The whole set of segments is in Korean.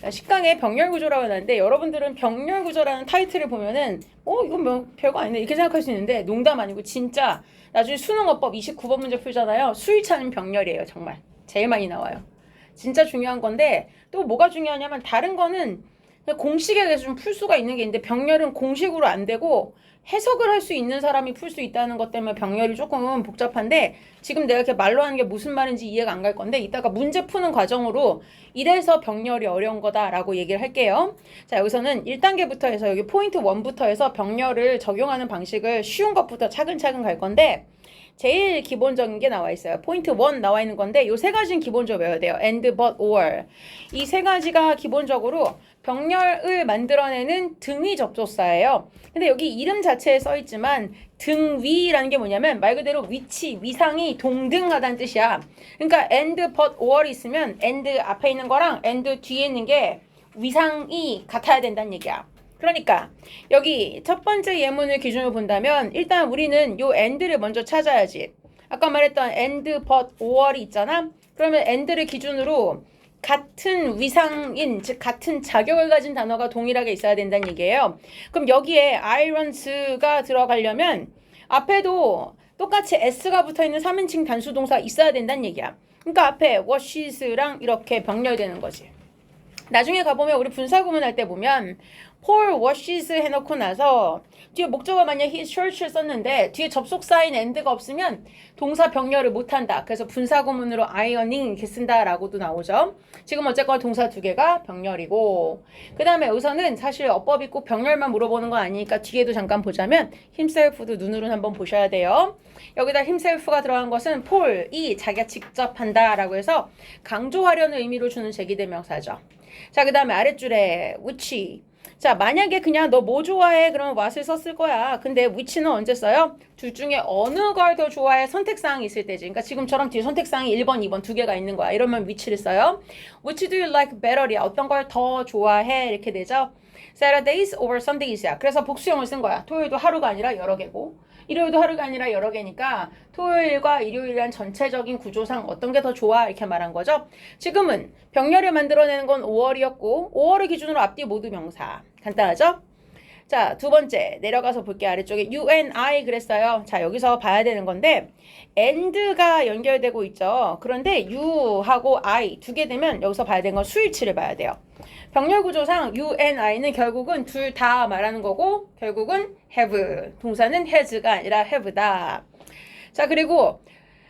식강의 병렬구조라고 하는데 여러분들은 병렬구조라는 타이틀을 보면은 이건 뭐 별거 아니네 이렇게 생각할 수 있는데 농담 아니고 진짜 나중에 수능어법 29번 문제 풀잖아요. 수일차는 병렬이에요. 정말 제일 많이 나와요. 진짜 중요한 건데 또 뭐가 중요하냐면 다른 거는 그냥 공식에 대해서 좀 풀 수가 있는 게 있는데 병렬은 공식으로 안 되고 해석을 할 수 있는 사람이 풀 수 있다는 것 때문에 병렬이 조금 복잡한데 지금 내가 이렇게 말로 하는 게 무슨 말인지 이해가 안 갈 건데 이따가 문제 푸는 과정으로 이래서 병렬이 어려운 거다라고 얘기를 할게요. 자, 여기서는 1단계부터 해서 여기 포인트 1부터 해서 병렬을 적용하는 방식을 쉬운 것부터 차근차근 갈 건데 제일 기본적인 게 나와 있어요. 포인트 1 나와 있는 건데 요 세 가지는 기본적으로 외워야 돼요. and, but, or. 이 세 가지가 기본적으로 병렬을 만들어내는 등위 접속사예요. 근데 여기 이름 자체에 써 있지만 등위라는 게 뭐냐면 말 그대로 위치, 위상이 동등하다는 뜻이야. 그러니까 and, but, or이 있으면 and 앞에 있는 거랑 and 뒤에 있는 게 위상이 같아야 된다는 얘기야. 그러니까 여기 첫 번째 예문을 기준으로 본다면 일단 우리는 요 and를 먼저 찾아야지. 아까 말했던 and, but, or이 있잖아. 그러면 and를 기준으로 같은 위상인, 즉 같은 자격을 가진 단어가 동일하게 있어야 된다는 얘기예요. 그럼 여기에 irons가 들어가려면 앞에도 똑같이 s가 붙어있는 3인칭 단수동사가 있어야 된다는 얘기야. 그러니까 앞에 washes랑 이렇게 병렬되는 거지. 나중에 가보면 우리 분사구문 할 때 보면 Paul washes 해놓고 나서 뒤에 목적어 만약 his church를 썼는데 뒤에 접속사인 and가 없으면 동사 병렬을 못한다. 그래서 분사구문으로 ironing 이렇게 쓴다라고도 나오죠. 지금 어쨌거나 동사 두 개가 병렬이고 그 다음에 여기서는 사실 어법이 꼭 병렬만 물어보는 건 아니니까 뒤에도 잠깐 보자면 himself도 눈으로 한번 보셔야 돼요. 여기다 himself가 들어간 것은 Paul이 자기가 직접 한다라고 해서 강조하려는 의미로 주는 제기대명사죠. 자, 그 다음에 아랫줄에 which. 자, 만약에 그냥 너 뭐 좋아해? 그러면 what을 썼을 거야. 근데 which는 언제 써요? 둘 중에 어느 걸 더 좋아해? 선택사항이 있을 때지. 그러니까 지금처럼 뒤에 선택사항이 1번, 2번 두 개가 있는 거야. 이러면 which를 써요. Which do you like better이야. 어떤 걸 더 좋아해? 이렇게 되죠. Saturdays over Sundays야. 그래서 복수형을 쓴 거야. 토요일도 하루가 아니라 여러 개고 일요일도 하루가 아니라 여러 개니까 토요일과 일요일이란 전체적인 구조상 어떤 게 더 좋아? 이렇게 말한 거죠. 지금은 병렬을 만들어내는 건 5월이었고 5월을 기준으로 앞뒤 모두 명사. 간단하죠? 자, 두 번째 내려가서 볼게. 아래쪽에 you and I 그랬어요. 자, 여기서 봐야 되는 건데 and가 연결되고 있죠. 그런데 you하고 I 두 개 되면 여기서 봐야 되는 건 수일치를 봐야 돼요. 병렬 구조상 you and I는 결국은 둘 다 말하는 거고 결국은 have 동사는 has가 아니라 have다. 자, 그리고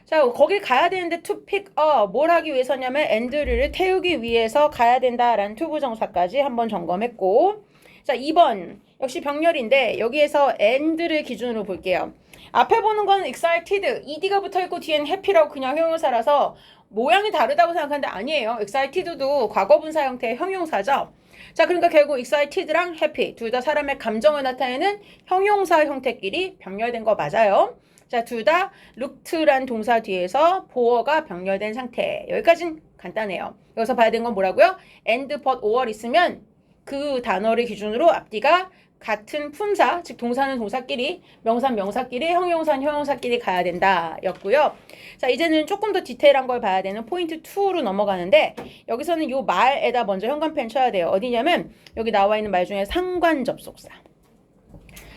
자, 거길 가야 되는데 to pick up 뭘 하기 위해서냐면 and를 태우기 위해서 가야 된다라는 투부정사까지 한번 점검했고 자, 2번 역시 병렬인데 여기에서 and를 기준으로 볼게요. 앞에 보는 건 excited, ed가 붙어있고 뒤엔 happy라고 그냥 형용사라서 모양이 다르다고 생각하는데 아니에요. excited도 과거분사 형태의 형용사죠. 자, 그러니까 결국 excited랑 happy 둘 다 사람의 감정을 나타내는 형용사 형태끼리 병렬된 거 맞아요. 자, 둘 다 looked란 동사 뒤에서 보어가 병렬된 상태. 여기까진 간단해요. 여기서 봐야 되는 건 뭐라고요? and, but, or 있으면 그 단어를 기준으로 앞뒤가 같은 품사, 즉 동사는 동사끼리, 명사는 명사끼리, 형용사는 형용사끼리 가야 된다 였고요. 자, 이제는 조금 더 디테일한 걸 봐야 되는 포인트 2로 넘어가는데 여기서는 요 말에다 먼저 현관펜 쳐야 돼요. 어디냐면 여기 나와 있는 말 중에 상관 접속사.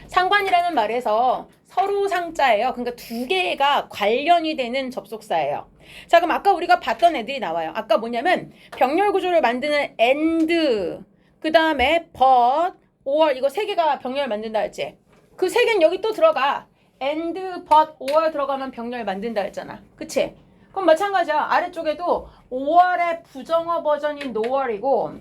상관이라는 말에서 서로 상자예요. 그러니까 두 개가 관련이 되는 접속사예요. 자, 그럼 아까 우리가 봤던 애들이 나와요. 아까 뭐냐면 병렬 구조를 만드는 and, 그 다음에 but, or 이거 세 개가 병렬 만든다 했지. 그 세 개는 여기 또 들어가. and, but, or 들어가면 병렬 만든다 했잖아. 그치? 그럼 마찬가지야. 아래쪽에도 or의 부정어 버전인 noor이고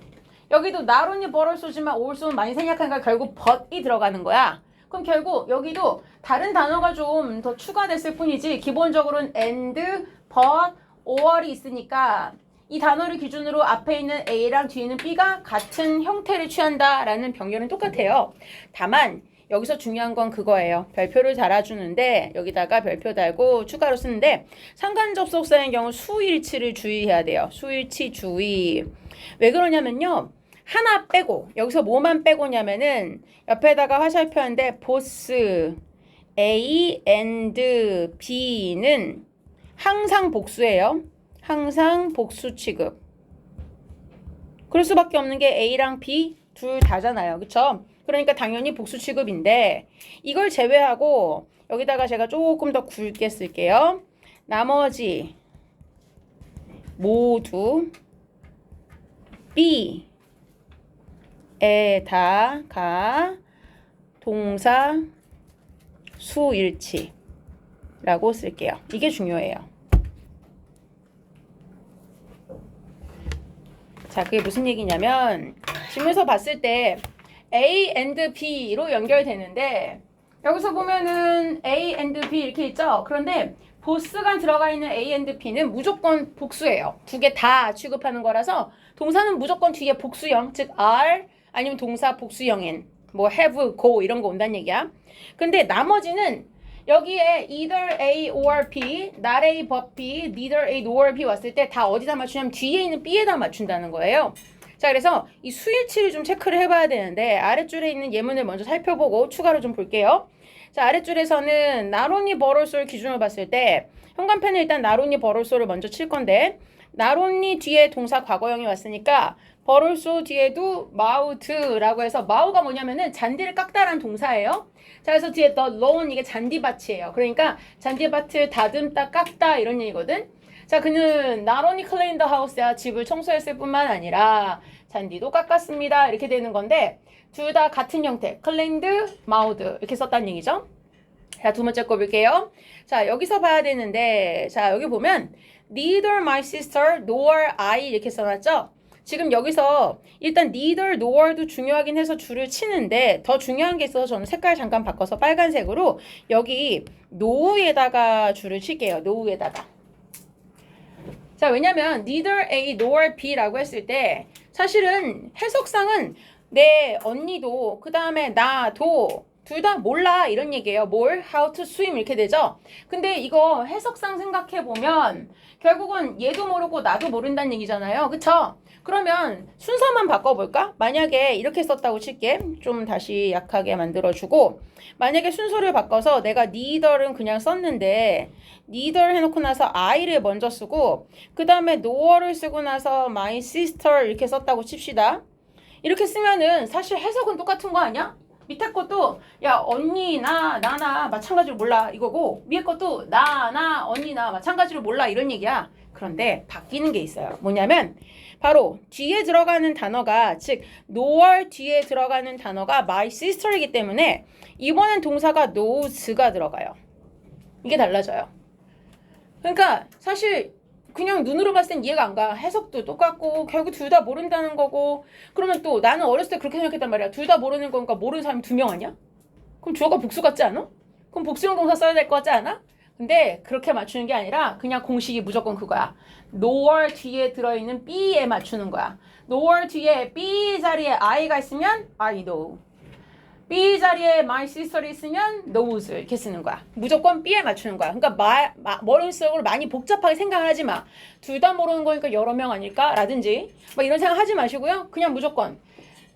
여기도 not only but also지만 also는 많이 생략하니까 결국 but이 들어가는 거야. 그럼 결국 여기도 다른 단어가 좀 더 추가됐을 뿐이지 기본적으로는 and, but, or이 있으니까 이 단어를 기준으로 앞에 있는 A랑 뒤에 있는 B가 같은 형태를 취한다라는 병렬은 똑같아요. 다만 여기서 중요한 건 그거예요. 별표를 달아주는데 여기다가 별표 달고 추가로 쓰는데 상관 접속사인 경우 수일치를 주의해야 돼요. 수일치 주의. 왜 그러냐면요. 하나 빼고 여기서 뭐만 빼고냐면은 옆에다가 화살표인데 보스 A and B는 항상 복수예요. 항상 복수 취급. 그럴 수밖에 없는 게 A랑 B 둘 다잖아요. 그쵸? 그러니까 당연히 복수 취급인데 이걸 제외하고 여기다가 제가 조금 더 굵게 쓸게요. 나머지 모두 B에다가 동사 수일치라고 쓸게요. 이게 중요해요. 자, 그게 무슨 얘기냐면 지문에서 봤을 때 A and B로 연결되는데 여기서 보면은 A and B 이렇게 있죠? 그런데 보스가 들어가 있는 A and B는 무조건 복수예요. 두 개 다 취급하는 거라서 동사는 무조건 뒤에 복수형, 즉 are 아니면 동사 복수형인 뭐 have, go 이런 거 온다는 얘기야. 근데 나머지는 여기에 either A or B, not A but B, neither A nor B 왔을 때 다 어디다 맞추냐면 뒤에 있는 B에다 맞춘다는 거예요. 자, 그래서 이 수일치를 좀 체크를 해봐야 되는데 아랫줄에 있는 예문을 먼저 살펴보고 추가로 좀 볼게요. 자, 아랫줄에서는 not only but also를 기준으로 봤을 때 현관펜은 일단 not only but also를 먼저 칠 건데 not only 뒤에 동사 과거형이 왔으니까 but also 뒤에도 mouth라고 해서 mouth가 뭐냐면은 잔디를 깎다라는 동사예요. 자, 그래서 뒤에 the lawn 이게 잔디밭이에요. 그러니까 잔디밭을 다듬다 깎다 이런 얘기거든. 자, 그는 not only cleaned the house야 집을 청소했을 뿐만 아니라 잔디도 깎았습니다. 이렇게 되는 건데 둘 다 같은 형태 cleaned, mouthed 이렇게 썼다는 얘기죠. 자, 두 번째 거 볼게요. 자, 여기서 봐야 되는데 자, 여기 보면 neither my sister nor I 이렇게 써놨죠. 지금 여기서 일단 neither nor도 중요하긴 해서 줄을 치는데 더 중요한 게 있어서 저는 색깔 잠깐 바꿔서 빨간색으로 여기 no에다가 줄을 칠게요. no에다가. 자, 왜냐면 neither A nor B라고 했을 때 사실은 해석상은 내 언니도 그 다음에 나도 둘 다 몰라 이런 얘기예요. 뭘? How to swim 이렇게 되죠. 근데 이거 해석상 생각해보면 결국은 얘도 모르고 나도 모른다는 얘기잖아요. 그쵸? 그러면 순서만 바꿔볼까? 만약에 이렇게 썼다고 칠게. 좀 다시 약하게 만들어주고 만약에 순서를 바꿔서 내가 neither는 그냥 썼는데 neither 해놓고 나서 I를 먼저 쓰고 그 다음에 nor를 쓰고 나서 my sister 이렇게 썼다고 칩시다. 이렇게 쓰면은 사실 해석은 똑같은 거 아니야? 밑에 것도 야 언니 나나 마찬가지로 몰라 이거고 위에 것도 나 언니 나 마찬가지로 몰라 이런 얘기야. 그런데 바뀌는 게 있어요. 뭐냐면 바로 뒤에 들어가는 단어가 즉 nor 뒤에 들어가는 단어가 my sister이기 때문에 이번엔 동사가 knows가 들어가요. 이게 달라져요. 그러니까 사실 그냥 눈으로 봤을 땐 이해가 안 가. 해석도 똑같고 결국 둘 다 모른다는 거고 그러면 또 나는 어렸을 때 그렇게 생각했단 말이야. 둘 다 모르는 거니까 모르는 사람이 두 명 아니야? 그럼 주어가 복수 같지 않아? 그럼 복수형 동사 써야 될 것 같지 않아? 근데 그렇게 맞추는 게 아니라 그냥 공식이 무조건 그거야. nor 뒤에 들어있는 B에 맞추는 거야. nor 뒤에 B 자리에 I가 있으면 I know. B 자리에 my sister이 있으면 knows 이렇게 쓰는 거야. 무조건 B에 맞추는 거야. 그러니까 머릿속으로 많이 복잡하게 생각을 하지 마. 둘 다 모르는 거니까 여러 명 아닐까? 라든지 막 이런 생각 하지 마시고요. 그냥 무조건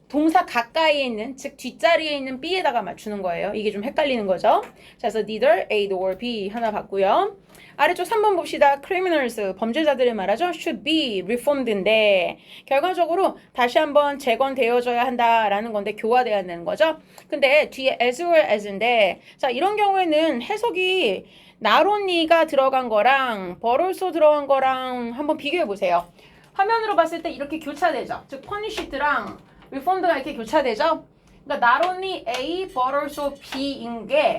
동사 가까이에 있는 즉 뒷자리에 있는 B에다가 맞추는 거예요. 이게 좀 헷갈리는 거죠. 자, 그래서 neither A nor B 하나 봤고요. 아래쪽 3번 봅시다. criminals 범죄자들을 말하죠. should be reformed인데 결과적으로 다시 한번 재건되어져야 한다라는 건데 교화돼야 되는 거죠. 근데 뒤에 as well as인데 자, 이런 경우에는 해석이 not only가 들어간 거랑 but also 들어간 거랑 한번 비교해 보세요. 화면으로 봤을 때 이렇게 교차되죠. 즉 punished랑 reformed가 이렇게 교차되죠. 그러니까 not only A but also B인 게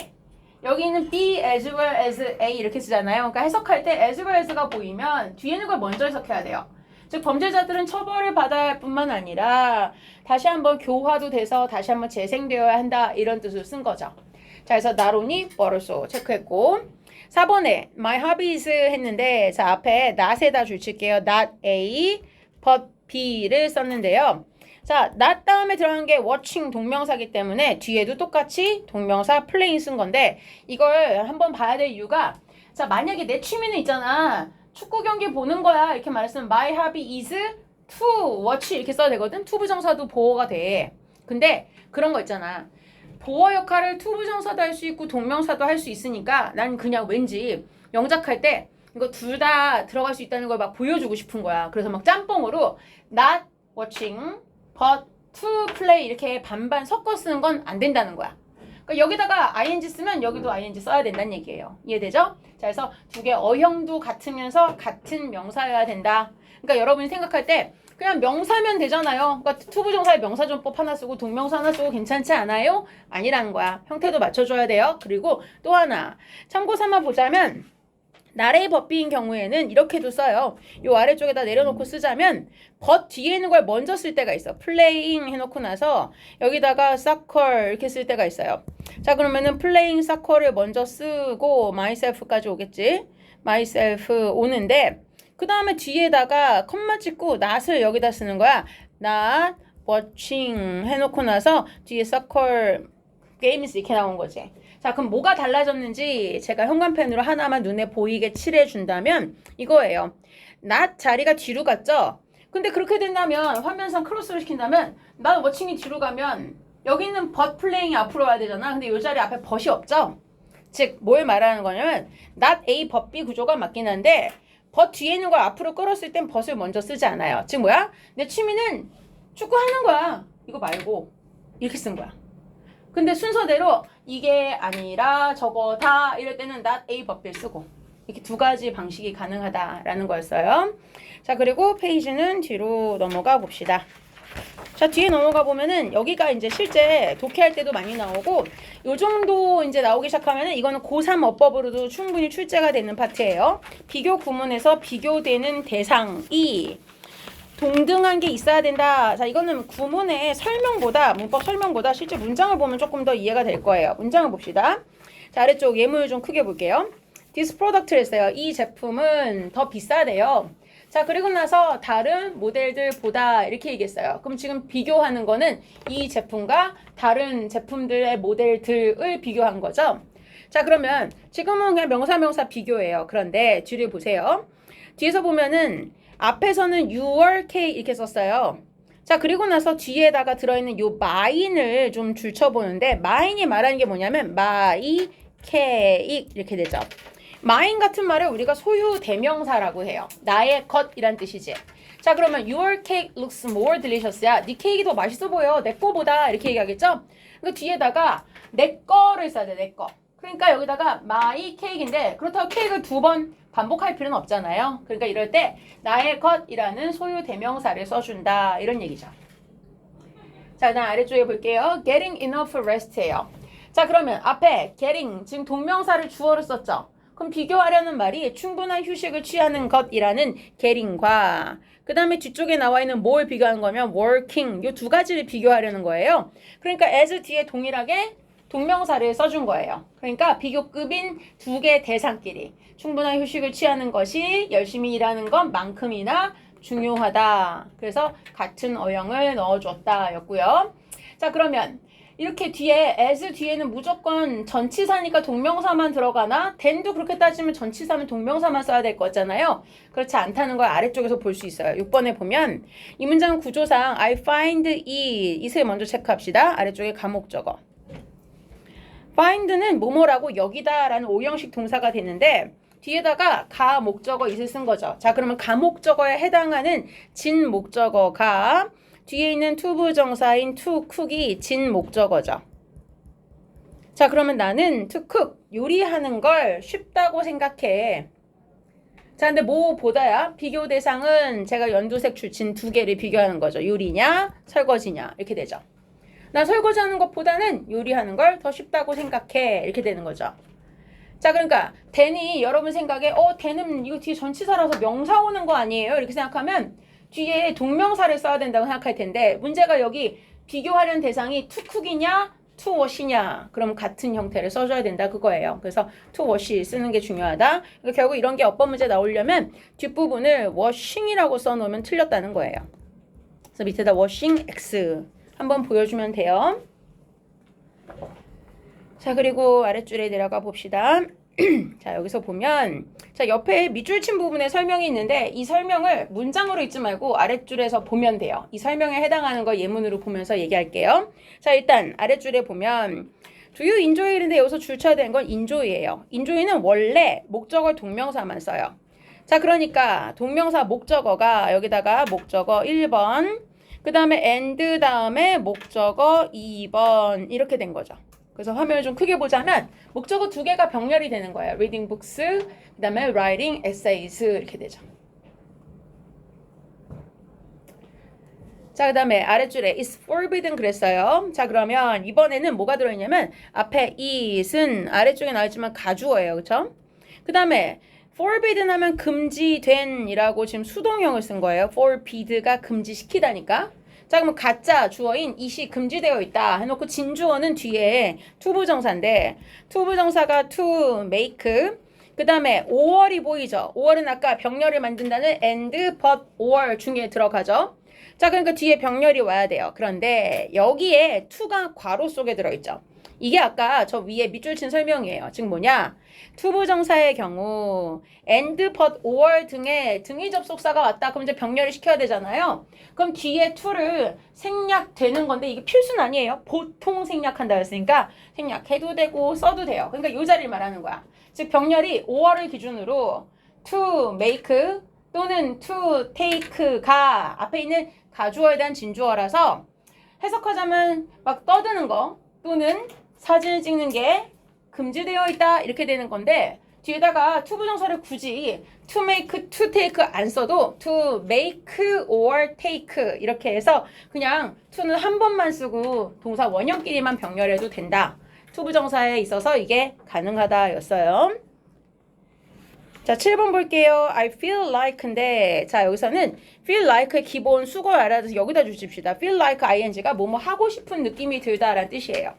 여기는 B as well as A 이렇게 쓰잖아요. 그러니까 해석할 때 as well as가 보이면 뒤에 있는 걸 먼저 해석해야 돼요. 즉 범죄자들은 처벌을 받아야 할 뿐만 아니라 다시 한번 교화도 돼서 다시 한번 재생되어야 한다 이런 뜻으로 쓴 거죠. 자, 그래서 not only but also 체크했고 4번에 my hobbies 했는데 자, 앞에 not에다 줄 칠게요. not A but B를 썼는데요. 자, not 다음에 들어간 게 watching 동명사기 때문에 뒤에도 똑같이 동명사 playing 쓴 건데 이걸 한번 봐야 될 이유가 자, 만약에 내 취미는 있잖아. 축구 경기 보는 거야. 이렇게 말했으면 my hobby is to watch 이렇게 써야 되거든. to 부정사도 보어가 돼. 근데 그런 거 있잖아. 보어 역할을 to 부정사도 할 수 있고 동명사도 할 수 있으니까 난 그냥 왠지 영작할 때 이거 둘 다 들어갈 수 있다는 걸 막 보여주고 싶은 거야. 그래서 막 짬뽕으로 not watching, but to play 이렇게 반반 섞어 쓰는 건 안 된다는 거야. 그러니까 여기다가 ing 쓰면 여기도 ing 써야 된다는 얘기예요. 이해되죠? 자, 그래서 두 개 어형도 같으면서 같은 명사여야 된다. 그러니까 여러분이 생각할 때 그냥 명사면 되잖아요. 그러니까 투부정사에 명사전법 하나 쓰고 동명사 하나 쓰고 괜찮지 않아요? 아니라는 거야. 형태도 맞춰줘야 돼요. 그리고 또 하나 참고 삼아 보자면 나래의 법비인 경우에는 이렇게도 써요. 요 아래쪽에다 내려놓고 쓰자면 but 뒤에 있는 걸 먼저 쓸 때가 있어. playing 해놓고 나서 여기다가 soccer 이렇게 쓸 때가 있어요. 자, 그러면은 playing soccer를 먼저 쓰고 myself까지 오겠지. myself 오는데 그 다음에 뒤에다가 컴마 찍고 not을 여기다 쓰는 거야. not watching 해놓고 나서 뒤에 soccer games 이렇게 나온 거지. 자, 그럼 뭐가 달라졌는지 제가 현관펜으로 하나만 눈에 보이게 칠해준다면 이거예요. not 자리가 뒤로 갔죠? 근데 그렇게 된다면 화면상 크로스를 시킨다면 not watching이 뒤로 가면 여기 있는 but playing이 앞으로 와야 되잖아. 근데 이 자리 앞에 but이 없죠? 즉 뭘 말하는 거냐면 not A, but B 구조가 맞긴 한데 but 뒤에 있는 걸 앞으로 끌었을 땐 but을 먼저 쓰지 않아요. 즉 뭐야? 내 취미는 축구 하는 거야. 이거 말고 이렇게 쓴 거야. 근데 순서대로 이게 아니라 저거다 이럴 때는 not A, but B를 쓰고 이렇게 두 가지 방식이 가능하다라는 거였어요. 자, 그리고 페이지는 뒤로 넘어가 봅시다. 자, 뒤에 넘어가 보면은 여기가 이제 실제 독해할 때도 많이 나오고 요 정도 이제 나오기 시작하면은 이거는 고3 어법으로도 충분히 출제가 되는 파트예요. 비교 구문에서 비교되는 대상이 동등한 게 있어야 된다. 자, 이거는 구문의 설명보다 문법 설명보다 실제 문장을 보면 조금 더 이해가 될 거예요. 문장을 봅시다. 자, 아래쪽 예문을 좀 크게 볼게요. This product를 했어요. 이 제품은 더 비싸대요. 자, 그리고 나서 다른 모델들보다 이렇게 얘기했어요. 그럼 지금 비교하는 거는 이 제품과 다른 제품들의 모델들을 비교한 거죠. 자, 그러면 지금은 그냥 명사 비교예요. 그런데 뒤를 보세요. 뒤에서 보면은 앞에서는 your cake 이렇게 썼어요. 자, 그리고 나서 뒤에다가 들어있는 요 mine을 좀 줄쳐보는데 mine이 말하는 게 뭐냐면 my cake 이렇게 되죠. mine 같은 말을 우리가 소유 대명사라고 해요. 나의 것이란 뜻이지. 자, 그러면 your cake looks more delicious야. 네 케이크 더 맛있어 보여. 내 거보다 이렇게 얘기하겠죠? 그 뒤에다가 내 거를 써야 돼. 내 거. 그러니까 여기다가 my cake인데 그렇다고 케이크를 두 번 반복할 필요는 없잖아요. 그러니까 이럴 때 나의 것이라는 소유 대명사를 써준다. 이런 얘기죠. 자, 그다음 아래쪽에 볼게요. getting enough rest예요. 자, 그러면 앞에 getting 지금 동명사를 주어로 썼죠. 그럼 비교하려는 말이 충분한 휴식을 취하는 것이라는 getting과 그 다음에 뒤쪽에 나와 있는 뭘 비교하는 거면 working 이 두 가지를 비교하려는 거예요. 그러니까 as 뒤에 동일하게 동명사를 써준 거예요. 그러니까 비교급인 두 개 대상끼리 충분한 휴식을 취하는 것이 열심히 일하는 것만큼이나 중요하다. 그래서 같은 어형을 넣어줬다 였고요. 자, 그러면 이렇게 뒤에 as 뒤에는 무조건 전치사니까 동명사만 들어가나? then도 그렇게 따지면 전치사면 동명사만 써야 될 거잖아요. 그렇지 않다는 걸 아래쪽에서 볼 수 있어요. 6번에 보면 이 문장 구조상 I find it을 먼저 체크합시다. 아래쪽에 가목적어. find는 뭐뭐라고 여기다 라는 오형식 동사가 되는데 뒤에다가 가 목적어 it을 쓴 거죠. 자, 그러면 가 목적어에 해당하는 진 목적어가 뒤에 있는 투부정사인 to cook이 진 목적어죠. 자, 그러면 나는 to cook 요리하는 걸 쉽다고 생각해. 자, 근데 뭐보다야? 비교 대상은 제가 연두색 줄친 두 개를 비교하는 거죠. 요리냐 설거지냐 이렇게 되죠. 나 설거지하는 것보다는 요리하는 걸 더 쉽다고 생각해 이렇게 되는 거죠. 자, 그러니까 then이 여러분 생각에 then은 이거 뒤에 전치사라서 명사 오는 거 아니에요? 이렇게 생각하면 뒤에 동명사를 써야 된다고 생각할 텐데 문제가 여기 비교하려는 대상이 to cook이냐 to wash이냐 그럼 같은 형태를 써줘야 된다 그거예요. 그래서 to wash 쓰는 게 중요하다. 그러니까 결국 이런 게 어법 문제 나오려면 뒷부분을 washing이라고 써놓으면 틀렸다는 거예요. 그래서 밑에다 washing x 한번 보여주면 돼요. 자, 그리고 아랫줄에 내려가 봅시다. 자, 여기서 보면 자, 옆에 밑줄 친 부분에 설명이 있는데 이 설명을 문장으로 읽지 말고 아랫줄에서 보면 돼요. 이 설명에 해당하는 거 예문으로 보면서 얘기할게요. 자, 일단 아랫줄에 보면 Do you enjoy인데 여기서 줄 쳐야 되는 건 enjoy예요. enjoy는 원래 목적어 동명사만 써요. 자, 그러니까 동명사 목적어가 여기다가 목적어 1번 그 다음에 and 다음에 목적어 2번 이렇게 된 거죠. 그래서 화면을 좀 크게 보자면 목적어 두 개가 병렬이 되는 거예요. reading books, 그 다음에 writing essays 이렇게 되죠. 자, 그 다음에 아랫줄에 is forbidden 그랬어요. 자, 그러면 이번에는 뭐가 들어있냐면 앞에 is은 아래쪽에 나와있지만 가주어예요. 그쵸? 그 다음에 forbidden 하면 금지된 이라고 지금 수동형을 쓴 거예요. forbid가 금지시키다니까. 자, 그러면 가짜 주어인 it이 금지되어 있다 해놓고 진주어는 뒤에 투부정사인데 투부정사가 to make 그 다음에 5월이 보이죠. 5월은 아까 병렬을 만든다는 and, but, or 중에 들어가죠. 자, 그러니까 뒤에 병렬이 와야 돼요. 그런데 여기에 to가 괄호 속에 들어있죠. 이게 아까 저 위에 밑줄 친 설명이에요. 즉 뭐냐? 투부정사의 경우 and, but, or 등의 등위 접속사가 왔다. 그럼 이제 병렬을 시켜야 되잖아요. 그럼 뒤에 to를 생략되는 건데 이게 필수는 아니에요. 보통 생략한다 했으니까 생략해도 되고 써도 돼요. 그러니까 이 자리를 말하는 거야. 즉 병렬이 5월을 기준으로 to make 또는 to take가 앞에 있는 가주어에 대한 진주어라서 해석하자면 막 떠드는 거 또는 사진을 찍는 게 금지되어 있다 이렇게 되는 건데 뒤에다가 to 부정사를 굳이 to make, to take 안 써도 to make or take 이렇게 해서 그냥 to는 한 번만 쓰고 동사 원형끼리만 병렬해도 된다. to 부정사에 있어서 이게 가능하다였어요. 자, 7번 볼게요. I feel like인데 자, 여기서는 feel like의 기본 수거를 알아서 여기다 주십시다. feel like ing가 뭐뭐 하고 싶은 느낌이 들다라는 뜻이에요.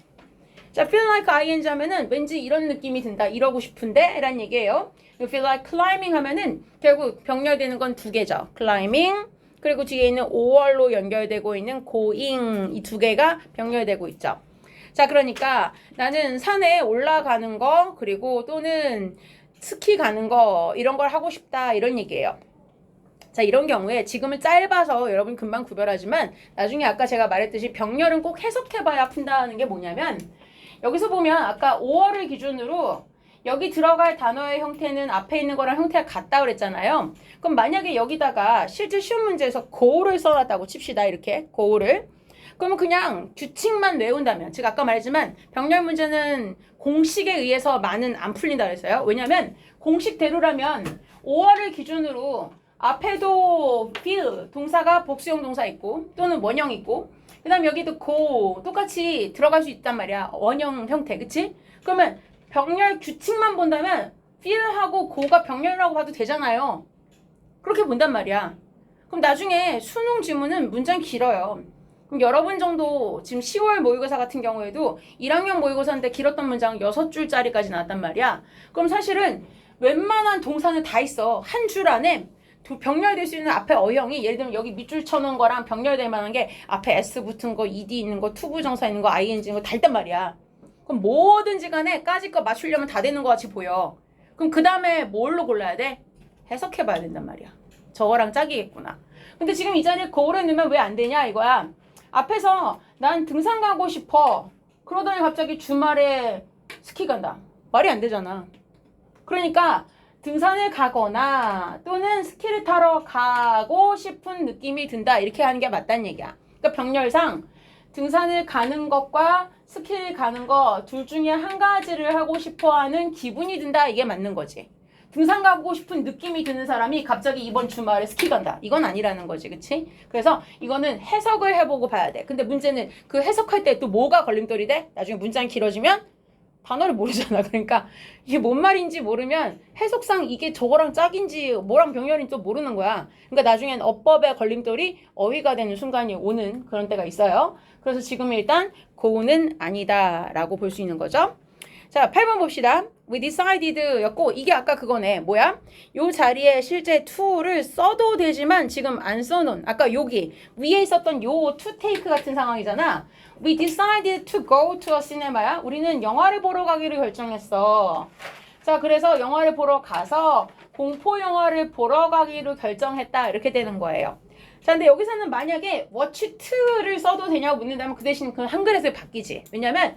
자, feel like ing 하면은 왠지 이런 느낌이 든다, 이러고 싶은데 라는 얘기예요. feel like climbing 하면은 결국 병렬되는 건 두 개죠. climbing 그리고 뒤에 있는 5월로 연결되고 있는 going 이 두 개가 병렬되고 있죠. 자, 그러니까 나는 산에 올라가는 거 그리고 또는 스키 가는 거 이런 걸 하고 싶다 이런 얘기예요. 자, 이런 경우에 지금은 짧아서 여러분 금방 구별하지만 나중에 아까 제가 말했듯이 병렬은 꼭 해석해봐야 푼다는 게 뭐냐면 여기서 보면 아까 5월을 기준으로 여기 들어갈 단어의 형태는 앞에 있는 거랑 형태가 같다 그랬잖아요. 그럼 만약에 여기다가 실제 시험 문제에서 go를 써놨다고 칩시다. 이렇게 go를 그러면 그냥 규칙만 외운다면 즉 아까 말했지만 병렬 문제는 공식에 의해서 많은 안 풀린다 그랬어요. 왜냐면 공식대로라면 5월을 기준으로 앞에도 feel 동사가 복수형 동사 있고 또는 원형 있고 그 다음 여기도 go 똑같이 들어갈 수 있단 말이야. 원형 형태 그치? 그러면 병렬 규칙만 본다면 feel하고 go가 병렬이라고 봐도 되잖아요. 그렇게 본단 말이야. 그럼 나중에 수능 지문은 문장이 길어요. 그럼 여러분 정도 지금 10월 모의고사 같은 경우에도 1학년 모의고사인데 길었던 문장 6줄짜리까지 나왔단 말이야. 그럼 사실은 웬만한 동사는 다 있어. 한 줄 안에 병렬될 수 있는 앞에 어형이 예를 들면 여기 밑줄 쳐놓은 거랑 병렬될 만한 게 앞에 s 붙은 거, ed 있는 거, 투부정사 있는 거, ing 있는 거 다 있단 말이야. 그럼 뭐든지 간에 까짓 거 맞추려면 다 되는 거 같이 보여. 그럼 그 다음에 뭘로 골라야 돼? 해석해봐야 된단 말이야. 저거랑 짝이겠구나. 근데 지금 이 자리에 거울에 넣으면 왜 안 되냐 이거야. 앞에서 난 등산 가고 싶어. 그러더니 갑자기 주말에 스키 간다. 말이 안 되잖아. 그러니까 등산을 가거나 또는 스키를 타러 가고 싶은 느낌이 든다. 이렇게 하는 게 맞다는 얘기야. 그러니까 병렬상 등산을 가는 것과 스키를 가는 거 둘 중에 한 가지를 하고 싶어 하는 기분이 든다. 이게 맞는 거지. 등산 가고 싶은 느낌이 드는 사람이 갑자기 이번 주말에 스키 간다. 이건 아니라는 거지. 그치? 그래서 이거는 해석을 해보고 봐야 돼. 근데 문제는 그 해석할 때 또 뭐가 걸림돌이 돼? 나중에 문장이 길어지면 단어를 모르잖아. 그러니까 이게 뭔 말인지 모르면 해석상 이게 저거랑 짝인지 뭐랑 병렬인지 또 모르는 거야. 그러니까 나중엔 어법의 걸림돌이 어휘가 되는 순간이 오는 그런 때가 있어요. 그래서 지금 일단 go는 아니다 라고 볼 수 있는 거죠. 자, 8번 봅시다. We decided 였고 이게 아까 그거네. 뭐야? 요 자리에 실제 to를 써도 되지만 지금 안 써놓은 아까 여기 위에 있었던 요 to take 같은 상황이잖아. We decided to go to a cinema야. 우리는 영화를 보러 가기로 결정했어. 자, 그래서 영화를 보러 가서 공포 영화를 보러 가기로 결정했다. 이렇게 되는 거예요. 자, 근데 여기서는 만약에 watch to를 써도 되냐고 묻는다면 그 대신 그 한글에서 바뀌지. 왜냐면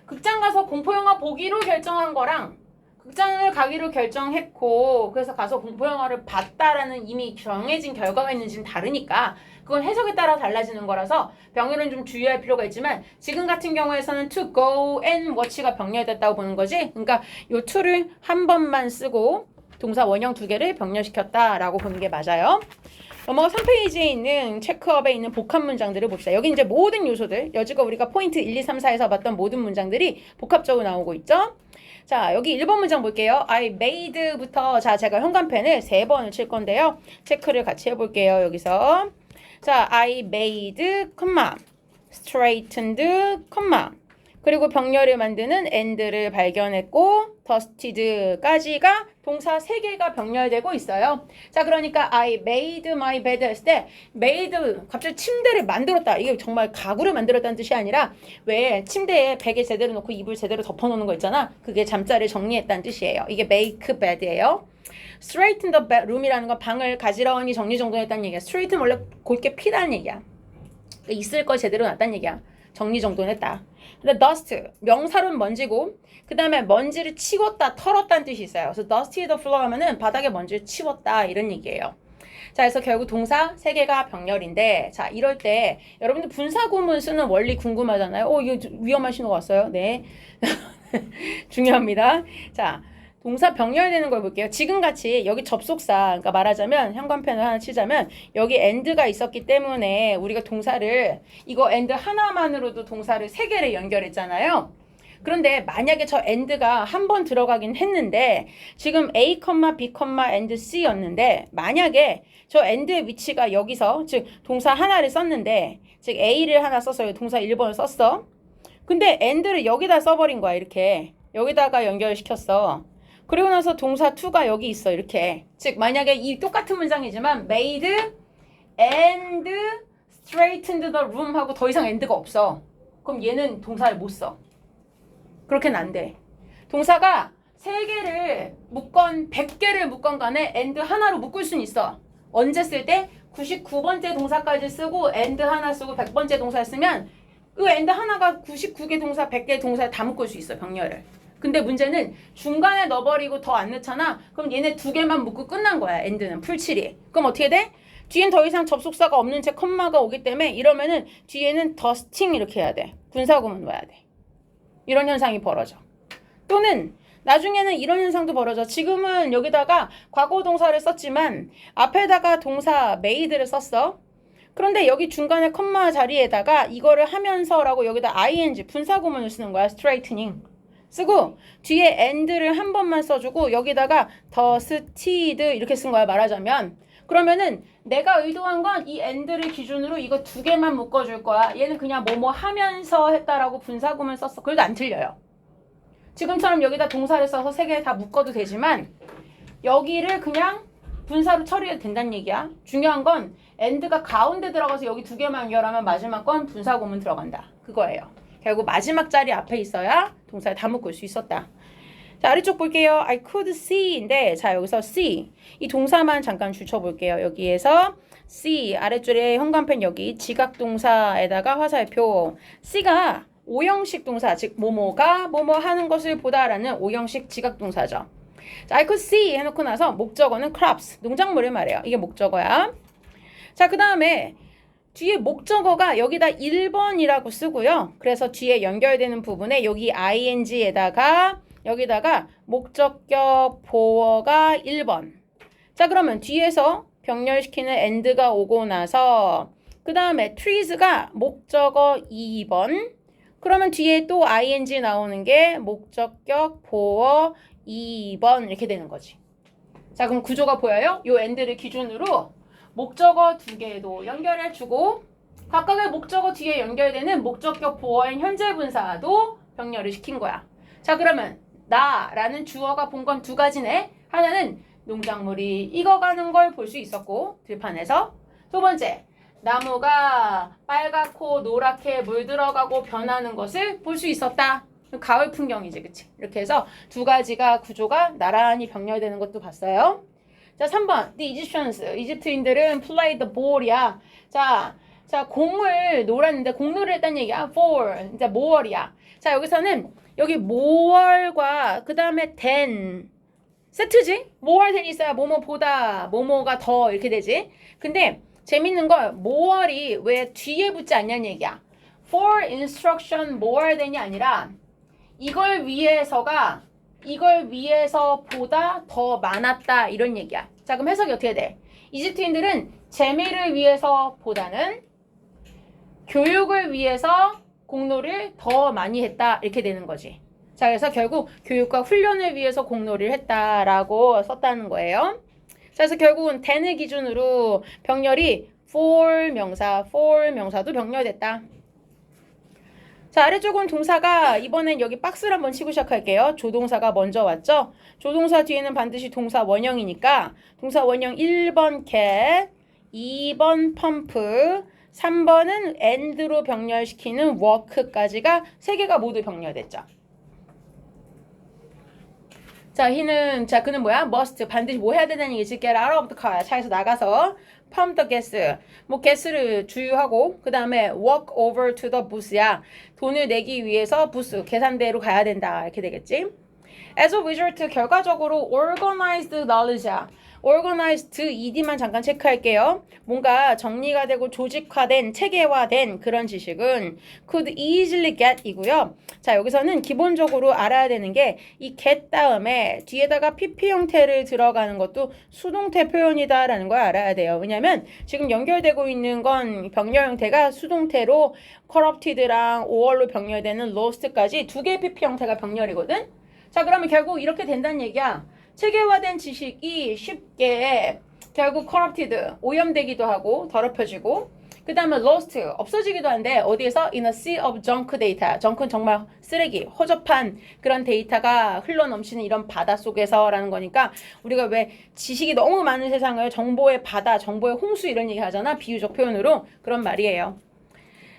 극장 가서 공포영화 보기로 결정한 거랑 극장을 가기로 결정했고 그래서 가서 공포영화를 봤다라는 이미 정해진 결과가 있는지는 다르니까 그건 해석에 따라 달라지는 거라서 병렬은 좀 주의할 필요가 있지만 지금 같은 경우에서는 to go and watch가 병렬됐다고 보는 거지. 그러니까 요 to를 한 번만 쓰고 동사 원형 두 개를 병렬시켰다라고 보는 게 맞아요. 넘어가 3페이지에 있는 체크업에 있는 복합 문장들을 봅시다. 여기 이제 모든 요소들, 여지껏 우리가 포인트 1, 2, 3, 4에서 봤던 모든 문장들이 복합적으로 나오고 있죠. 자, 여기 1번 문장 볼게요. I made부터 자, 제가 현관펜을 3번을 칠 건데요. 체크를 같이 해볼게요. 여기서 자, I made, straightened, 그리고 병렬을 만드는 and를 발견했고 dusted까지가 동사 3개가 병렬되고 있어요. 자, 그러니까 I made my bed 했을 때 made 갑자기 침대를 만들었다. 이게 정말 가구를 만들었다는 뜻이 아니라 왜 침대에 베개 제대로 놓고 이불 제대로 덮어놓는 거 있잖아. 그게 잠자리를 정리했다는 뜻이에요. 이게 make bed예요. straighten the room이라는 건 방을 가지런히 정리정돈했다는 얘기야. straight은 원래 곧게 피다는 얘기야. 있을 거 제대로 놨다는 얘기야. 정리정돈했다. 근데 dust 명사로는 먼지고 그 다음에 먼지를 치웠다, 털었다는 뜻이 있어요. 그래서 dusty the floor 하면은 바닥에 먼지를 치웠다 이런 얘기예요. 자, 그래서 결국 동사 3개가 병렬인데 자, 이럴 때 여러분들 분사구문 쓰는 원리 궁금하잖아요. 이거 위험한 신호가 왔어요. 네. 중요합니다. 자, 동사 병렬되는 걸 볼게요. 지금같이 여기 접속사, 그러니까 말하자면 현관펜을 하나 치자면 여기 and가 있었기 때문에 우리가 동사를 이거 and 하나만으로도 동사를 3개를 연결했잖아요. 그런데 만약에 저 and가 한 번 들어가긴 했는데 지금 A, B, and C였는데 만약에 저 and의 위치가 여기서 즉 동사 하나를 썼는데 즉 A를 하나 써서 동사 1번을 썼어. 근데 and를 여기다 써버린 거야. 이렇게 여기다가 연결시켰어. 그리고 나서 동사 to가 여기 있어. 이렇게. 즉 만약에 이 똑같은 문장이지만 made and straightened the room 하고 더 이상 and가 없어. 그럼 얘는 동사를 못 써. 그렇게는 안 돼. 동사가 3개를 묶건 100개를 묶건 간에 and 하나로 묶을 수는 있어. 언제 쓸 때? 99번째 동사까지 쓰고 and 하나 쓰고 100번째 동사 쓰면 그 and 하나가 99개 동사 100개 동사에 다 묶을 수 있어. 병렬을. 근데 문제는 중간에 넣어버리고 더 안 넣잖아. 그럼 얘네 2개만 묶고 끝난 거야. and는 풀칠이. 그럼 어떻게 돼? 뒤엔 더 이상 접속사가 없는 채 컴마가 오기 때문에 이러면은 뒤에는 dusting 이렇게 해야 돼. 분사구문 넣어야 돼. 이런 현상이 벌어져. 또는 나중에는 이런 현상도 벌어져. 지금은 여기다가 과거 동사를 썼지만 앞에다가 동사 made를 썼어. 그런데 여기 중간에 컴마 자리에다가 이거를 하면서라고 여기다 ing 분사구문을 쓰는 거야. straightening. 쓰고 뒤에 and를 한 번만 써주고 여기다가 dusted 이렇게 쓴 거야. 말하자면. 그러면은 내가 의도한 건 이 and를 기준으로 이거 2개만 묶어줄 거야. 얘는 그냥 뭐뭐 하면서 했다라고 분사구문 썼어. 그래도 안 틀려요. 지금처럼 여기다 동사를 써서 3개 다 묶어도 되지만 여기를 그냥 분사로 처리해도 된다는 얘기야. 중요한 건 and가 가운데 들어가서 여기 2개만 연결하면 마지막 건 분사구문 들어간다. 그거예요. 결국 마지막 자리 앞에 있어야 동사를 다 묶을 수 있었다. 자, 아래쪽 볼게요. I could see인데 자, 여기서 see 이 동사만 잠깐 줄쳐볼게요. 여기에서 see 아래줄에 현관펜 여기 지각동사에다가 화살표 C가 오형식 동사 즉 뭐뭐가 뭐뭐 하는 것을 보다라는 오형식 지각동사죠. 자, I could see 해놓고 나서 목적어는 crops 농작물을 말해요. 이게 목적어야. 자, 그 다음에 뒤에 목적어가 여기다 1번이라고 쓰고요. 그래서 뒤에 연결되는 부분에 여기 ing에다가 여기다가 목적격 보어가 1번. 자, 그러면 뒤에서 병렬시키는 and가 오고 나서 그 다음에 trees가 목적어 2번. 그러면 뒤에 또 ing 나오는 게 목적격 보어 2번 이렇게 되는 거지. 자, 그럼 구조가 보여요? 요 and를 기준으로 목적어 2개도 연결해주고 각각의 목적어 뒤에 연결되는 목적격 보어인 현재 분사도 병렬을 시킨 거야. 자, 그러면 나라는 주어가 본 건 2가지네. 하나는 농작물이 익어가는 걸 볼 수 있었고 들판에서. 두 번째, 나무가 빨갛고 노랗게 물들어가고 변하는 것을 볼 수 있었다. 가을 풍경이지, 그치? 이렇게 해서 2가지가 구조가 나란히 병렬되는 것도 봤어요. 자, 3번. The Egyptians. 이집트인들은 play the ball이야. 자, 공을 놀았는데 공놀이를 했다는 얘기야. for. 이제 more이야. 자, 여기서는 여기 more과 그 다음에 than. 세트지? more than 있어야 뭐뭐보다, 뭐뭐가 더 이렇게 되지. 근데 재밌는 건 more이 왜 뒤에 붙지 않냐는 얘기야. For instruction more than이 아니라 이걸 위해서보다 더 많았다 이런 얘기야. 자, 그럼 해석이 어떻게 돼? 이집트인들은 재미를 위해서보다는 교육을 위해서 공로를 더 많이 했다 이렇게 되는 거지. 자, 그래서 결국 교육과 훈련을 위해서 공로를 했다라고 썼다는 거예요. 자, 그래서 결국은 then을 기준으로 병렬이 for 명사도 병렬됐다. 자, 아래쪽은 동사가 이번엔 여기 박스를 한번 치고 시작할게요. 조동사가 먼저 왔죠? 조동사 뒤에는 반드시 동사 원형이니까 동사 원형 1번 cat, 2번 pump, 3번은 and로 병렬시키는 work까지가 3개가 모두 병렬됐죠. 자, 그는 뭐야? must, 반드시 뭐 해야 되는 얘기지? get out of the car, 차에서 나가서 pump the gas, 가스를 주유하고 그 다음에 walk over to the booth야. 돈을 내기 위해서 부스, 계산대로 가야 된다. 이렇게 되겠지? As a result, 결과적으로 organized knowledge야. organized ed만 잠깐 체크할게요. 뭔가 정리가 되고 조직화된, 체계화된 그런 지식은 could easily get 이고요. 자, 여기서는 기본적으로 알아야 되는 게 이 get 다음에 뒤에다가 pp 형태를 들어가는 것도 수동태 표현이다라는 걸 알아야 돼요. 왜냐면 지금 연결되고 있는 건 병렬 형태가 수동태로 corrupted랑 or로 병렬되는 lost까지 두 개의 pp 형태가 병렬이거든. 자, 그러면 결국 이렇게 된다는 얘기야. 체계화된 지식이 쉽게 결국 corrupted, 오염되기도 하고 더럽혀지고 그 다음에 lost, 없어지기도 한데 어디에서? in a sea of junk data. junk는 정말 쓰레기, 허접한 그런 데이터가 흘러넘치는 이런 바다 속에서라는 거니까 우리가 왜 지식이 너무 많은 세상을 정보의 바다, 정보의 홍수 이런 얘기 하잖아. 비유적 표현으로 그런 말이에요.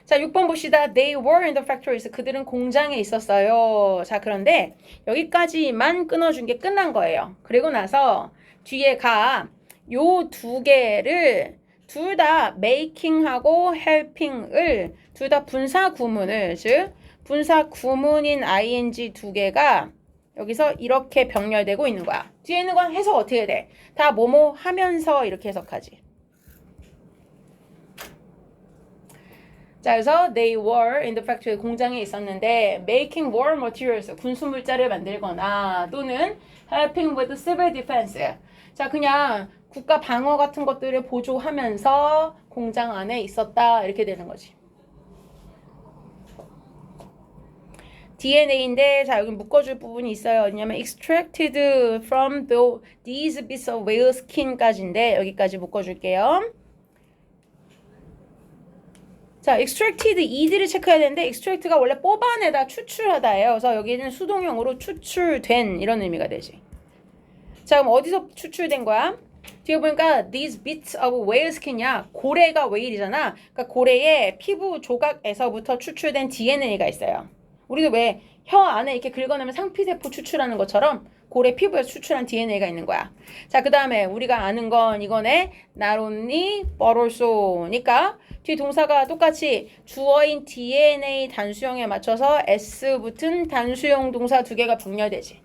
자, 6번 봅시다. They were in the factories. 그들은 공장에 있었어요. 자, 그런데 여기까지만 끊어준 게 끝난 거예요. 그리고 나서 뒤에 요 두 개를 둘 다 making하고 helping을 둘 다 분사 구문을, 즉 분사 구문인 ing 두 개가 여기서 이렇게 병렬되고 있는 거야. 뒤에 있는 건 해석 어떻게 돼? 다 뭐뭐 하면서 이렇게 해석하지. 자, 그래서 they were in the factory, 공장에 있었는데 making war materials, 군수물자를 만들거나 또는 helping with civil defense. 자, 그냥 국가 방어 같은 것들을 보조하면서 공장 안에 있었다 이렇게 되는 거지. DNA인데 자, 여기 묶어줄 부분이 있어요. 왜냐면 extracted from these bits of whale skin까지인데 여기까지 묶어줄게요. 자, extracted ed를 체크해야 되는데 extract가 원래 뽑아내다, 추출하다예요. 그래서 여기는 수동형으로 추출된 이런 의미가 되지. 자, 그럼 어디서 추출된 거야? 뒤에 보니까 these bits of whale skin이야. 고래가 whale이잖아. 그러니까 고래의 피부 조각에서부터 추출된 DNA가 있어요. 우리도 왜 혀 안에 이렇게 긁어내면 상피세포 추출하는 것처럼 고래 피부에서 추출한 DNA가 있는 거야. 자, 그 다음에 우리가 아는 건 이거네. not only but also니까 뒤 동사가 똑같이 주어인 DNA 단수형에 맞춰서 S 붙은 단수형 동사 두 개가 병렬되지.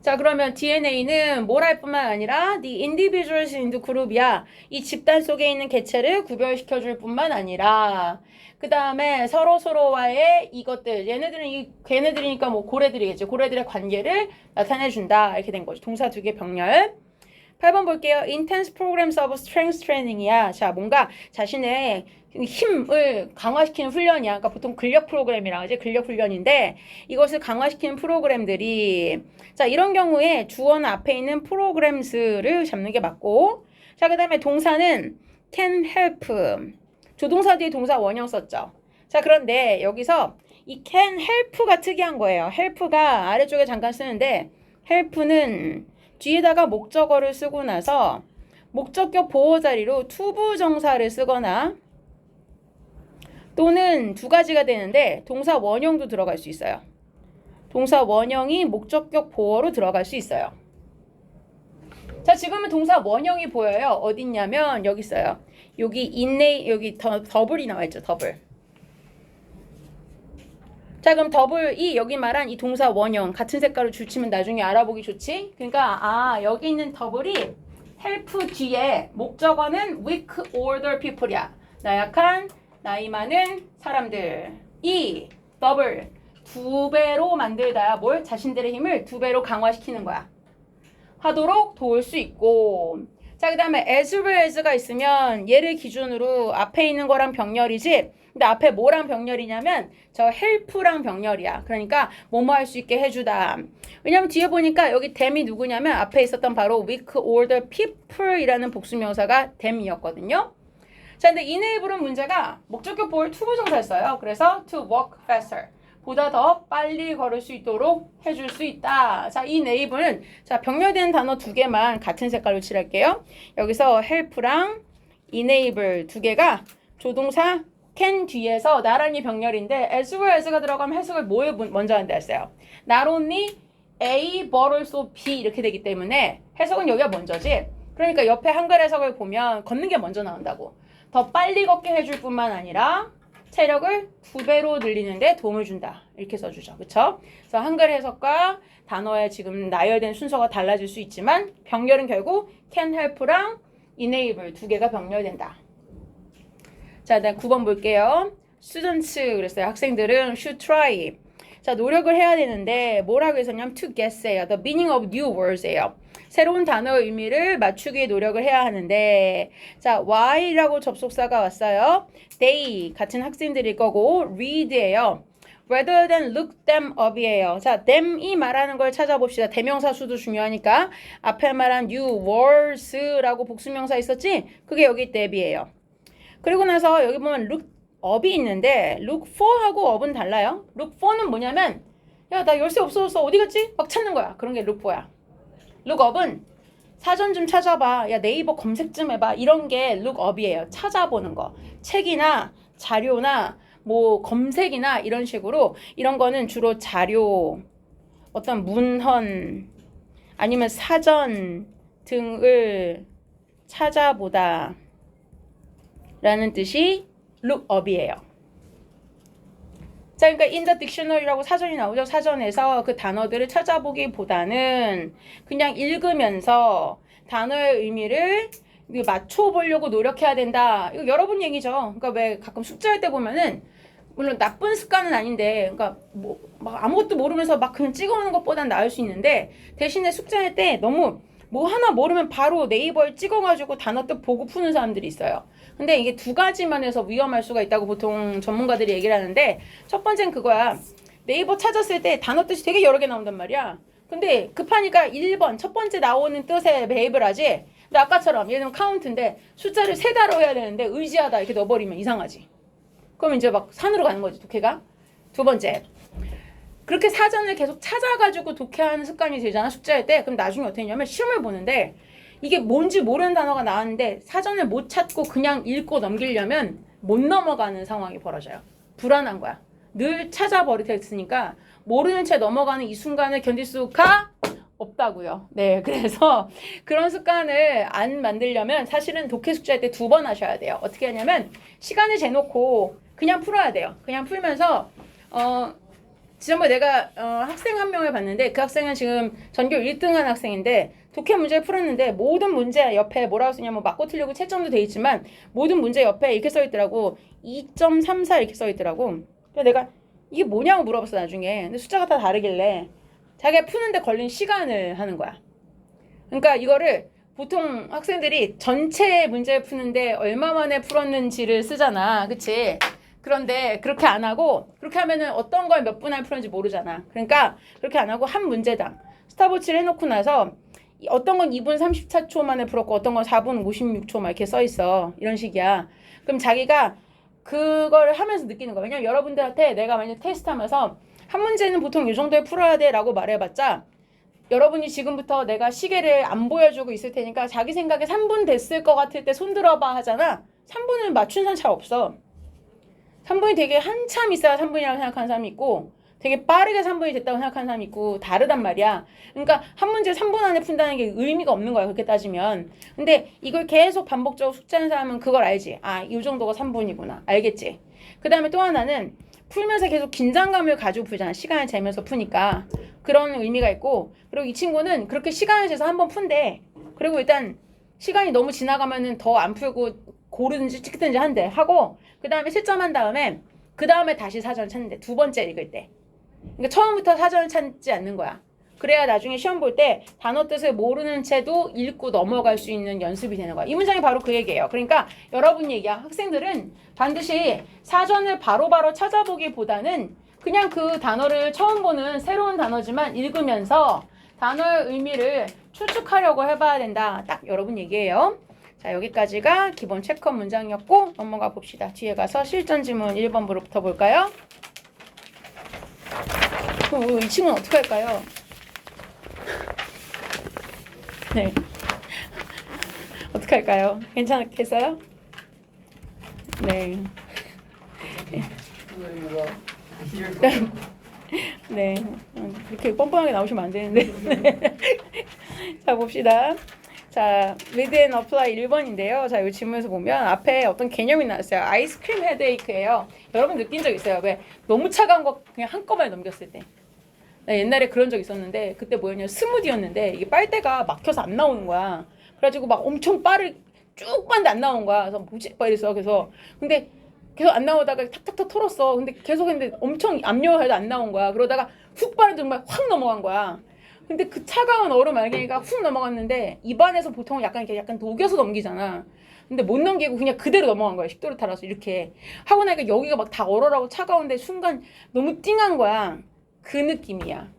자, 그러면 DNA는 뭘 할 뿐만 아니라 the individuals in the group이야. 이 집단 속에 있는 개체를 구별시켜줄 뿐만 아니라 그 다음에 서로와의 이것들, 걔네들이니까 뭐 고래들이겠지. 고래들의 관계를 나타내준다. 이렇게 된 거죠. 동사 두 개 병렬. 8번 볼게요. Intense programs of strength training이야. 자, 뭔가 자신의 힘을 강화시키는 훈련이야. 그러니까 보통 근력 프로그램이라 하지. 근력 훈련인데 이것을 강화시키는 프로그램들이 자, 이런 경우에 주어는 앞에 있는 프로그램스를 잡는 게 맞고 자, 그 다음에 동사는 can help. 조동사 뒤에 동사 원형 썼죠. 자, 그런데 여기서 이 can help가 특이한 거예요. help가 아래쪽에 잠깐 쓰는데 help는 뒤에다가 목적어를 쓰고 나서 목적격 보호 자리로 투부정사를 쓰거나 또는 두 가지가 되는데 동사 원형도 들어갈 수 있어요. 동사 원형이 목적격 보호로 들어갈 수 있어요. 자, 지금은 동사 원형이 보여요. 어디 있냐면 여기 있어요. 여기 더블이 나와 있죠. 더블. 자, 그럼 더블 이 여기 말한 이 동사 원형 같은 색깔로 줄치면 나중에 알아보기 좋지? 그러니까 여기 있는 더블이 help 뒤에 목적어는 weak older people이야. 나약한 나이 많은 사람들. 이 더블 두 배로 만들다 뭘 자신들의 힘을 두 배로 강화시키는 거야. 하도록 도울 수 있고. 자, 그 다음에 as well as가 있으면 얘를 기준으로 앞에 있는 거랑 병렬이지. 근데 앞에 뭐랑 병렬이냐면 저 help랑 병렬이야. 그러니까 뭐뭐 할 수 있게 해주다. 왜냐면 뒤에 보니까 여기 them이 누구냐면 앞에 있었던 바로 weak older people이라는 복수명사가 them이었거든요. 자, 근데 enable은 문제가 목적격 보호를 to 부정사였어요. 그래서 to walk faster. 보다 더 빨리 걸을 수 있도록 해줄 수 있다. 자, 이 enable은 자, 병렬된 단어 두 개만 같은 색깔로 칠할게요. 여기서 help랑 enable 두 개가 조동사 can 뒤에서 나란히 병렬인데 as well as가 들어가면 해석을 뭐에 먼저 한다 했어요. Not only A but also B 이렇게 되기 때문에 해석은 여기가 먼저지. 그러니까 옆에 한글 해석을 보면 걷는 게 먼저 나온다고. 더 빨리 걷게 해줄 뿐만 아니라 체력을 두 배로 늘리는데 도움을 준다. 이렇게 써주죠. 그쵸? 그래서 한글 해석과 단어의 지금 나열된 순서가 달라질 수 있지만 병렬은 결국 can help랑 enable 두 개가 병렬된다. 자, 일단 9번 볼게요. students 그랬어요. 학생들은 should try. 자, 노력을 해야 되는데 뭐라고 했었냐면 to guess예요. The meaning of new words예요. 새로운 단어의 의미를 맞추기에 노력을 해야 하는데 자, why라고 접속사가 왔어요. they 같은 학생들일 거고 read예요. rather than look them up이에요. 자, them이 말하는 걸 찾아봅시다. 대명사 수도 중요하니까 앞에 말한 new words라고 복수명사 있었지? 그게 여기 that이에요. 그리고 나서 여기 보면 look up이 있는데 look for하고 up은 달라요. look for는 뭐냐면 야, 나 열쇠 없어졌어. 어디 갔지? 막 찾는 거야. 그런 게 look for야. look up은 사전 좀 찾아봐. 야, 네이버 검색 좀 해봐. 이런 게 look up이에요. 찾아보는 거. 책이나 자료나 뭐 검색이나 이런 식으로 이런 거는 주로 자료, 어떤 문헌 아니면 사전 등을 찾아보다 라는 뜻이 look up이에요. 자, 그러니까 in the dictionary라고 사전이 나오죠. 사전에서 그 단어들을 찾아보기보다는 그냥 읽으면서 단어의 의미를 맞춰보려고 노력해야 된다. 이거 여러분 얘기죠. 그러니까 왜 가끔 숙제할 때 보면은 물론 나쁜 습관은 아닌데, 그러니까 뭐 막 아무것도 모르면서 막 그냥 찍어오는 것보단 나을 수 있는데 대신에 숙제할 때 너무 뭐 하나 모르면 바로 네이버에 찍어가지고 단어 뜻 보고 푸는 사람들이 있어요. 근데 이게 두 가지만 해서 위험할 수가 있다고 보통 전문가들이 얘기를 하는데 첫 번째는 그거야. 네이버 찾았을 때 단어 뜻이 되게 여러 개 나온단 말이야. 근데 급하니까 1번 첫 번째 나오는 뜻에 매입을 하지. 근데 아까처럼 예를 들면 카운트인데 숫자를 세 달로 해야 되는데 의지하다 이렇게 넣어버리면 이상하지. 그럼 이제 막 산으로 가는 거지 독해가. 두 번째. 그렇게 사전을 계속 찾아가지고 독해하는 습관이 되잖아 숙제할 때. 그럼 나중에 어떻게 했냐면 시험을 보는데 이게 뭔지 모르는 단어가 나왔는데 사전을 못 찾고 그냥 읽고 넘기려면 못 넘어가는 상황이 벌어져요. 불안한 거야. 늘 찾아버릇했으니까 모르는 채 넘어가는 이 순간을 견딜 수가 없다고요. 네, 그래서 그런 습관을 안 만들려면 사실은 독해 숙제할 때 두 번 하셔야 돼요. 어떻게 하냐면 시간을 재놓고 그냥 풀어야 돼요. 그냥 풀면서 지난번에 내가 학생 한 명을 봤는데 그 학생은 지금 전교 1등한 학생인데 독해 문제를 풀었는데 모든 문제 옆에 뭐라고 쓰냐면 맞고 틀리고 채점도 돼 있지만 모든 문제 옆에 이렇게 써 있더라고. 2.34 이렇게 써 있더라고. 그래서 내가 이게 뭐냐고 물어봤어 나중에. 근데 숫자가 다 다르길래 자기가 푸는데 걸린 시간을 하는 거야. 그러니까 이거를 보통 학생들이 전체 문제를 푸는데 얼마 만에 풀었는지를 쓰잖아. 그치? 그런데 그렇게 안 하고 그렇게 하면은 어떤 걸 몇 분 안에 풀었는지 모르잖아. 그러니까 그렇게 안 하고 한 문제당 스탑워치를 해놓고 나서 어떤 건 2분 34초 만에 풀었고 어떤 건 4분 56초 막 이렇게 써 있어. 이런 식이야. 그럼 자기가 그걸 하면서 느끼는 거야. 왜냐면 여러분들한테 내가 만약 테스트하면서 한 문제는 보통 이 정도에 풀어야 돼 라고 말해봤자 여러분이 지금부터 내가 시계를 안 보여주고 있을 테니까 자기 생각에 3분 됐을 것 같을 때 손 들어봐 하잖아. 3분을 맞춘 사람 잘 없어. 3분이 되게 한참 있어야 3분이라고 생각하는 사람이 있고 되게 빠르게 3분이 됐다고 생각하는 사람이 있고 다르단 말이야. 그러니까 한 문제 3분 안에 푼다는 게 의미가 없는 거야. 그렇게 따지면. 근데 이걸 계속 반복적으로 숙제하는 사람은 그걸 알지. 아, 이 정도가 3분이구나. 알겠지. 그 다음에 또 하나는 풀면서 계속 긴장감을 가지고 풀잖아. 시간을 재면서 푸니까. 그런 의미가 있고, 그리고 이 친구는 그렇게 시간을 재서 한번 푼대. 그리고 일단 시간이 너무 지나가면은 더 안 풀고 고르든지 찍든지 한대. 하고, 그 다음에 채점한 다음에, 그 다음에 다시 사전을 찾는데. 두 번째 읽을 때. 그러니까 처음부터 사전을 찾지 않는 거야. 그래야 나중에 시험 볼 때 단어 뜻을 모르는 채도 읽고 넘어갈 수 있는 연습이 되는 거야. 이 문장이 바로 그 얘기예요. 그러니까 여러분 얘기야. 학생들은 반드시 사전을 바로바로 찾아보기보다는 그냥 그 단어를 처음 보는 새로운 단어지만 읽으면서 단어의 의미를 추측하려고 해봐야 된다. 딱 여러분 얘기예요. 자, 여기까지가 기본 체크업 문장이었고 넘어가 봅시다. 뒤에 가서 실전 지문 1번부터 볼까요? 이 친구는 어떻게 할까요? 네. 어떻게 할까요? 괜찮겠어요? 네. 네. 이렇게 뻔뻔하게 나오시면 안 되는데. 자, 봅시다. 자, read and apply 1번인데요. 자, 이 질문에서 보면 앞에 어떤 개념이 나왔어요. 아이스크림 헤드에이크예요. 여러분 느낀 적 있어요? 왜? 너무 차가운 거 그냥 한꺼번에 넘겼을 때. 나 옛날에 그런 적 있었는데 그때 뭐였냐 스무디였는데 이게 빨대가 막혀서 안 나오는 거야. 그래가지고 막 엄청 빠르게 쭉 봤는데 안 나온 거야. 그래서 뭐지? 막 이랬어. 그래서 근데 계속 안 나오다가 탁탁탁 털었어. 근데 계속 했는데 엄청 압력을 해도 안 나온 거야. 그러다가 훅 빠른 정말 확 넘어간 거야. 근데 그 차가운 얼음 알갱이가 훅 넘어갔는데 입안에서 보통 약간 이렇게 약간 녹여서 넘기잖아. 근데 못 넘기고 그냥 그대로 넘어간 거야. 식도를 달아서 이렇게 하고 나니까 여기가 막 다 얼얼하고 차가운데 순간 너무 띵한 거야. 그 느낌이야.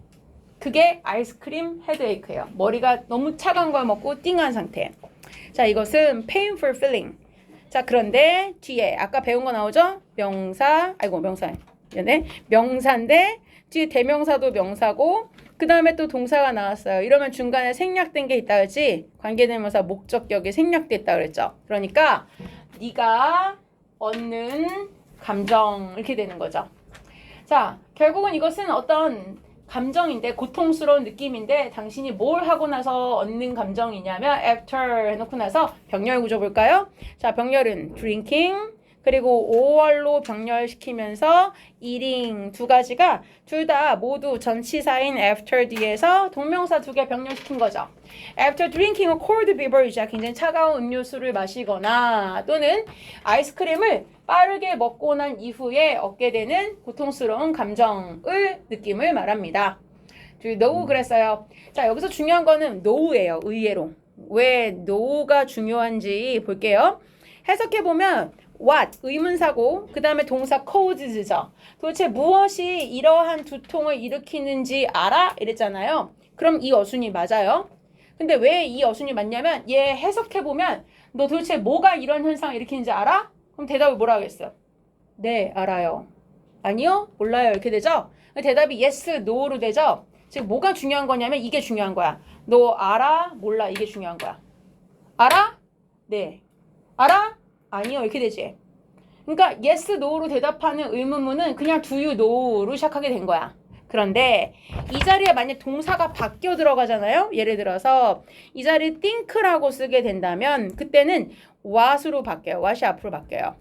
그게 아이스크림 헤드에이크예요. 머리가 너무 차가운 걸 먹고 띵한 상태. 자, 이것은 painful feeling. 자, 그런데 뒤에 아까 배운 거 나오죠? 명사, 명사인데 뒤에 대명사도 명사고 그 다음에 또 동사가 나왔어요. 이러면 중간에 생략된 게 있다 그랬지? 관계대명사 목적격이 생략됐다 그랬죠? 그러니까 네가 얻는 감정 이렇게 되는 거죠. 자, 결국은 이것은 어떤 감정인데 고통스러운 느낌인데 당신이 뭘 하고 나서 얻는 감정이냐면 after 해놓고 나서 병렬 구조 볼까요? 자, 병렬은 drinking 그리고 5월로 병렬시키면서 eating 두 가지가 둘 다 모두 전치사인 after 뒤에서 동명사 두 개 병렬시킨 거죠. After drinking a cold beverage, 굉장히 차가운 음료수를 마시거나 또는 아이스크림을 빠르게 먹고 난 이후에 얻게 되는 고통스러운 감정을 느낌을 말합니다. no 그랬어요. 자, 여기서 중요한 거는 no예요. 의외로. 왜 no가 중요한지 볼게요. 해석해보면 what 의문사고 그 다음에 동사 causes죠. 도대체 무엇이 이러한 두통을 일으키는지 알아? 이랬잖아요. 그럼 이 어순이 맞아요. 근데 왜 이 어순이 맞냐면 얘 해석해보면 너 도대체 뭐가 이런 현상을 일으키는지 알아? 그럼 대답을 뭐라 하겠어? 네, 알아요. 아니요? 몰라요. 이렇게 되죠? 대답이 yes, no로 되죠? 즉 뭐가 중요한 거냐면 이게 중요한 거야. 너 알아? 몰라? 이게 중요한 거야. 알아? 네. 알아? 아니요. 이렇게 되지. 그러니까 yes, no로 대답하는 의문문은 그냥 do you know로 시작하게 된 거야. 그런데 이 자리에 만약 동사가 바뀌어 들어가잖아요. 예를 들어서 이 자리에 think라고 쓰게 된다면 그때는 what으로 바뀌어요. what이 앞으로 바뀌어요.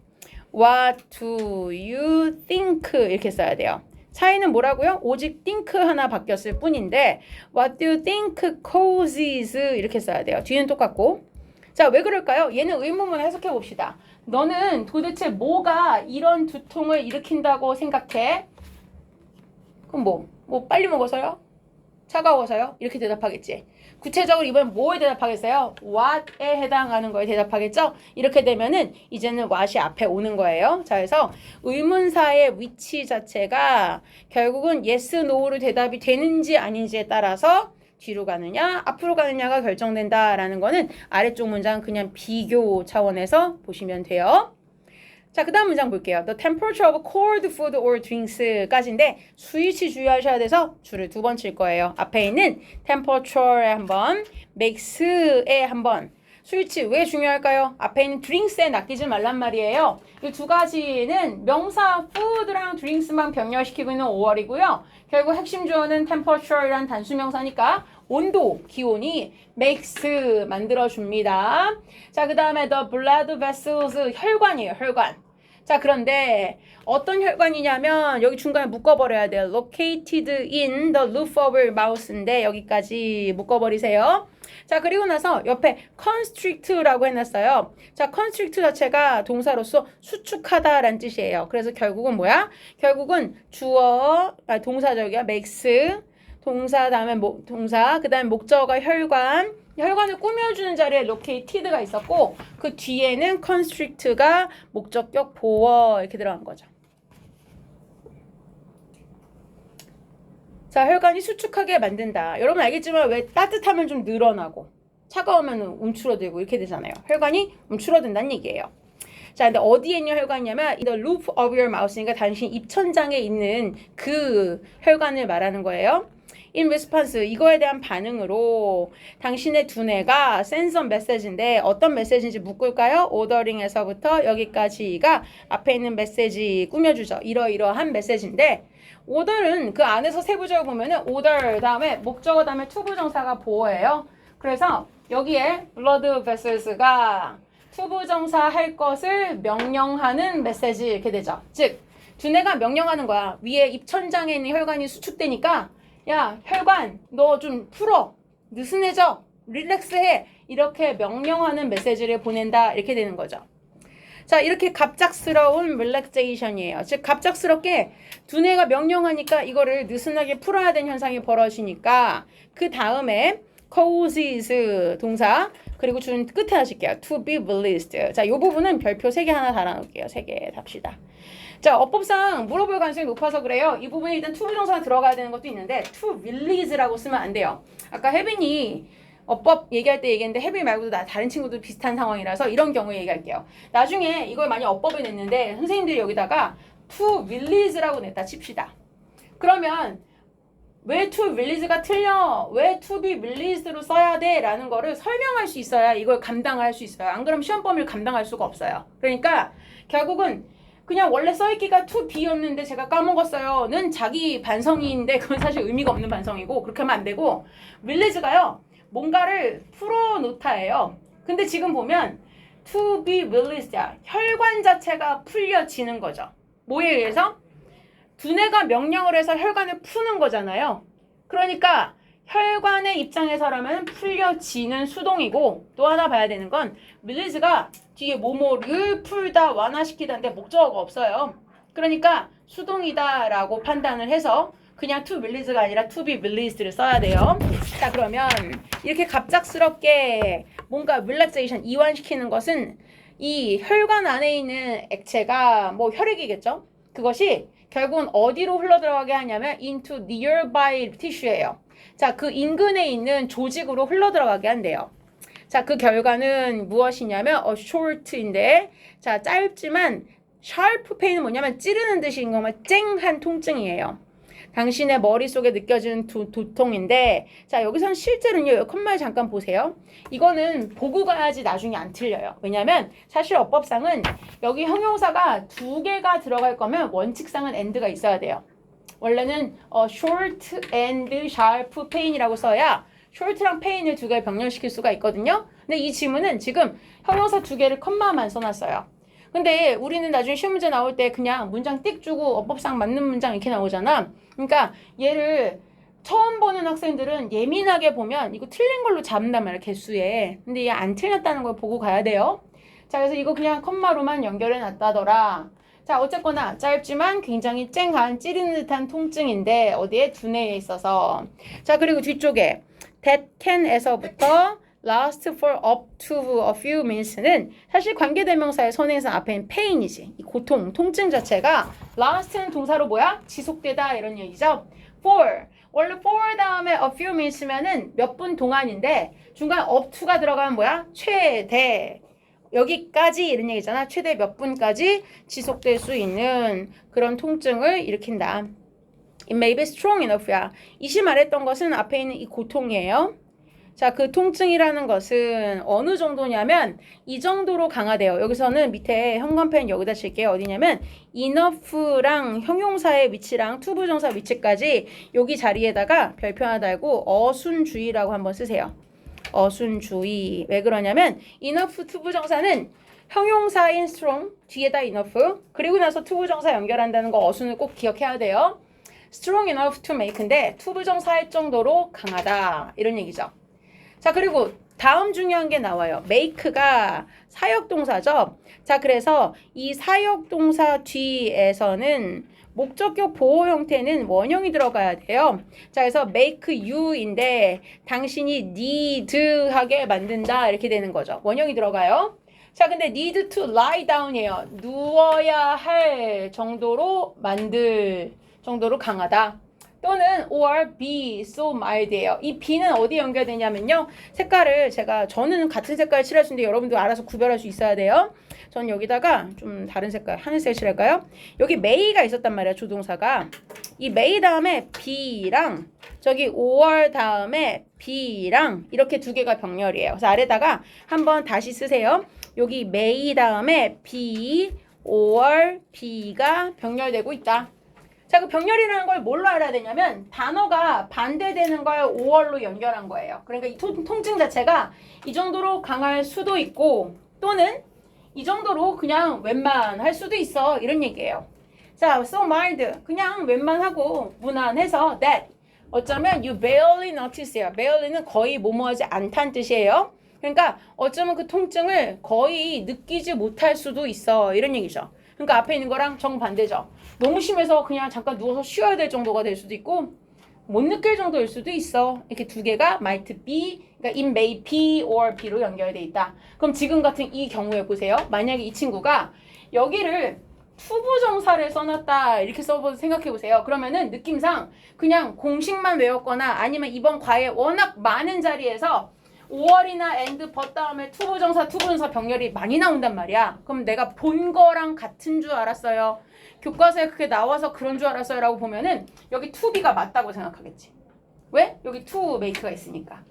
What do you think? 이렇게 써야 돼요. 차이는 뭐라고요? 오직 think 하나 바뀌었을 뿐인데 What do you think causes? 이렇게 써야 돼요. 뒤는 똑같고. 자, 왜 그럴까요? 얘는 의문문을 해석해 봅시다. 너는 도대체 뭐가 이런 두통을 일으킨다고 생각해? 그럼 뭐 빨리 먹어서요? 차가워서요? 이렇게 대답하겠지. 구체적으로 이번엔 뭐에 대답하겠어요? what에 해당하는 거에 대답하겠죠? 이렇게 되면은 이제는 what이 앞에 오는 거예요. 자, 그래서 의문사의 위치 자체가 결국은 yes, no로 대답이 되는지 아닌지에 따라서 뒤로 가느냐, 앞으로 가느냐가 결정된다라는 거는 아래쪽 문장 그냥 비교 차원에서 보시면 돼요. 자, 그 다음 문장 볼게요. The temperature of cold food or drinks까지인데 수위치 주의하셔야 돼서 줄을 두 번 칠 거예요. 앞에 있는 temperature에 한 번, makes에 한 번. 수위치 왜 중요할까요? 앞에 있는 drinks에 낚이지 말란 말이에요. 이 두 가지는 명사 food랑 drinks만 병렬시키고 있는 5월이고요. 결국 핵심 주어는 temperature라는 단수명사니까 온도, 기온이 makes 만들어줍니다. 자, 그 다음에 the blood vessels, 혈관이에요, 혈관. 자, 그런데 어떤 혈관이냐면 여기 중간에 묶어버려야 돼요. located in the roof of your mouth인데 여기까지 묶어버리세요. 자, 그리고 나서 옆에 constrict라고 해놨어요. 자, constrict 자체가 동사로서 수축하다라는 뜻이에요. 그래서 결국은 뭐야? 결국은 주어, 동사적이야. makes, 동사 다음에 동사, 그 다음에 목적어가 혈관. 혈관을 꾸며주는 자리에 located가 있었고 그 뒤에는 constrict가 목적격 보어 이렇게 들어간 거죠. 자, 혈관이 수축하게 만든다. 여러분 알겠지만 왜 따뜻하면 좀 늘어나고 차가우면 움츠러들고 이렇게 되잖아요. 혈관이 움츠러든다는 얘기예요. 자, 근데 어디에 있는 혈관이냐면 in the roof of your mouth니까 당신 입천장에 있는 그 혈관을 말하는 거예요. in response, 이거에 대한 반응으로 당신의 두뇌가 send some message인데 어떤 메시지인지 묶을까요? ordering에서부터 여기까지가 앞에 있는 메시지 꾸며주죠. 이러이러한 메시지인데 order은 그 안에서 세부적으로 보면은 order 다음에 목적어 다음에 투부정사가 보어예요. 그래서 여기에 blood vessels가 투부정사 할 것을 명령하는 메시지 이렇게 되죠. 즉 두뇌가 명령하는 거야. 위에 입천장에 있는 혈관이 수축되니까 야, 혈관 너 좀 풀어, 느슨해져, 릴렉스해 이렇게 명령하는 메시지를 보낸다 이렇게 되는 거죠. 자, 이렇게 갑작스러운 릴렉세이션이에요. 즉 갑작스럽게 두뇌가 명령하니까 이거를 느슨하게 풀어야 되는 현상이 벌어지니까 그 다음에 causes 동사 그리고 준 끝에 하실게요. to be released. 자, 이 부분은 별표 3개 하나 달아놓을게요. 3개 답시다. 자, 어법상 물어볼 가능성이 높아서 그래요. 이 부분에 일단 투부정사가 들어가야 되는 것도 있는데 to release라고 쓰면 안 돼요. 아까 혜빈이 어법 얘기할 때 얘기했는데 혜빈 말고도 다른 친구도 비슷한 상황이라서 이런 경우에 얘기할게요. 나중에 이걸 만약 어법을 냈는데 선생님들이 여기다가 to release라고 냈다 칩시다. 그러면 왜 to release가 틀려? 왜 to be released로 써야 돼? 라는 거를 설명할 수 있어야 이걸 감당할 수 있어요. 안 그러면 시험 범위를 감당할 수가 없어요. 그러니까 결국은 그냥 원래 써있기가 to be였는데 제가 까먹었어요는 자기 반성인데 그건 사실 의미가 없는 반성이고 그렇게 하면 안 되고 release가요. 뭔가를 풀어놓다예요. 근데 지금 보면 to be released야. 혈관 자체가 풀려지는 거죠. 뭐에 의해서? 두뇌가 명령을 해서 혈관을 푸는 거잖아요. 그러니까 혈관의 입장에서라면 풀려지는 수동이고 또 하나 봐야 되는 건 release가 뒤에 뭐뭐를 풀다 완화시키다인데 목적어가 없어요. 그러니까 수동이다라고 판단을 해서 그냥 to release가 아니라 to be released를 써야 돼요. 자, 그러면 이렇게 갑작스럽게 뭔가 relaxation 이완시키는 것은 이 혈관 안에 있는 액체가 뭐 혈액이겠죠? 그것이 결국은 어디로 흘러들어가게 하냐면 into nearby tissue예요. 자, 그 인근에 있는 조직으로 흘러들어가게 한대요. 자, 그 결과는 무엇이냐면 short인데 자, 짧지만 sharp pain은 뭐냐면 찌르는 듯이 거면 쨍한 통증이에요. 당신의 머릿속에 느껴지는 두통인데 자, 여기서는 실제로는요. 컴마에 잠깐 보세요. 이거는 보고 가야지 나중에 안 틀려요. 왜냐면 사실 어법상은 여기 형용사가 2개가 들어갈 거면 원칙상은 and가 있어야 돼요. 원래는 short and sharp pain이라고 써야 short랑 pain을 2개를 병렬시킬 수가 있거든요. 근데 이 지문은 지금 형용사 2개를 컴마만 써놨어요. 근데 우리는 나중에 시험 문제 나올 때 그냥 문장 띡 주고 어법상 맞는 문장 이렇게 나오잖아. 그러니까 얘를 처음 보는 학생들은 예민하게 보면 이거 틀린 걸로 잡는단 말이야, 개수에. 근데 얘 안 틀렸다는 걸 보고 가야 돼요. 자, 그래서 이거 그냥 컴마로만 연결해 놨다더라. 자, 어쨌거나 짧지만 굉장히 쨍한 찌르는 듯한 통증인데 어디에? 두뇌에 있어서. 자, 그리고 뒤쪽에 that can에서부터 last for up to a few minutes는 사실 관계대명사의 선행사 앞에 있는 pain이지. 이 고통, 통증 자체가 last는 동사로 뭐야? 지속되다 이런 얘기죠. for 원래 for 다음에 a few minutes면은 몇 분 동안인데 중간 up to가 들어가면 뭐야? 최대 여기까지 이런 얘기잖아. 최대 몇 분까지 지속될 수 있는 그런 통증을 일으킨다. It may be strong enough야. 이시 말했던 것은 앞에 있는 이 고통이에요. 자, 그 통증이라는 것은 어느 정도냐면 이 정도로 강하대요. 여기서는 밑에 형광펜 여기다 칠게요. 어디냐면 enough랑 형용사의 위치랑 투부정사 위치까지 여기 자리에다가 별표 하나 달고 어순주의라고 한번 쓰세요. 어순주의. 왜 그러냐면 enough 투부정사는 형용사인 strong 뒤에다 enough 그리고 나서 투부정사 연결한다는 거 어순을 꼭 기억해야 돼요. strong enough to make인데 투부정사 할 정도로 강하다 이런 얘기죠. 자 그리고 다음 중요한 게 나와요. make가 사역동사죠. 자 그래서 이 사역동사 뒤에서는 목적격 보호 형태는 원형이 들어가야 돼요. 자 그래서 make you인데 당신이 need 하게 만든다 이렇게 되는 거죠. 원형이 들어가요. 자 근데 need to lie down이에요. 누워야 할 정도로 만들 정도로 강하다. 또는 or be so mild예요. 이 be는 어디 연결되냐면요. 색깔을 저는 같은 색깔 칠할 수 있는데 여러분도 알아서 구별할 수 있어야 돼요. 저는 여기다가 좀 다른 색깔 하늘색 칠할까요? 여기 may가 있었단 말이야. 조동사가. 이 may 다음에 be랑 저기 or 다음에 be랑 이렇게 두 개가 병렬이에요. 그래서 아래다가 한번 다시 쓰세요. 여기 may 다음에 be or be가 병렬되고 있다. 자, 그 병렬이라는 걸 뭘로 알아야 되냐면 단어가 반대되는 걸 or로 연결한 거예요. 그러니까 이 통증 자체가 이 정도로 강할 수도 있고 또는 이 정도로 그냥 웬만할 수도 있어 이런 얘기예요. 자, so mild 그냥 웬만하고 무난해서 that 어쩌면 you barely notice예요. barely는 거의 뭐뭐하지 않다는 뜻이에요. 그러니까 어쩌면 그 통증을 거의 느끼지 못할 수도 있어 이런 얘기죠. 그러니까 앞에 있는 거랑 정반대죠. 너무 심해서 그냥 잠깐 누워서 쉬어야 될 정도가 될 수도 있고 못 느낄 정도일 수도 있어. 이렇게 두 개가 might be, 그러니까 it may be or be로 연결돼 있다. 그럼 지금 같은 이 경우에 보세요. 만약에 이 친구가 여기를 투부정사를 써놨다 이렇게 생각해 보세요. 그러면은 느낌상 그냥 공식만 외웠거나 아니면 이번 과외 워낙 많은 자리에서 5월이나 and but 다음에 투부정사 병렬이 많이 나온단 말이야. 그럼 내가 본 거랑 같은 줄 알았어요. 교과서에 그게 나와서 그런 줄 알았어요 라고 보면은 여기 to be가 맞다고 생각하겠지. 왜? 여기 to make가 있으니까.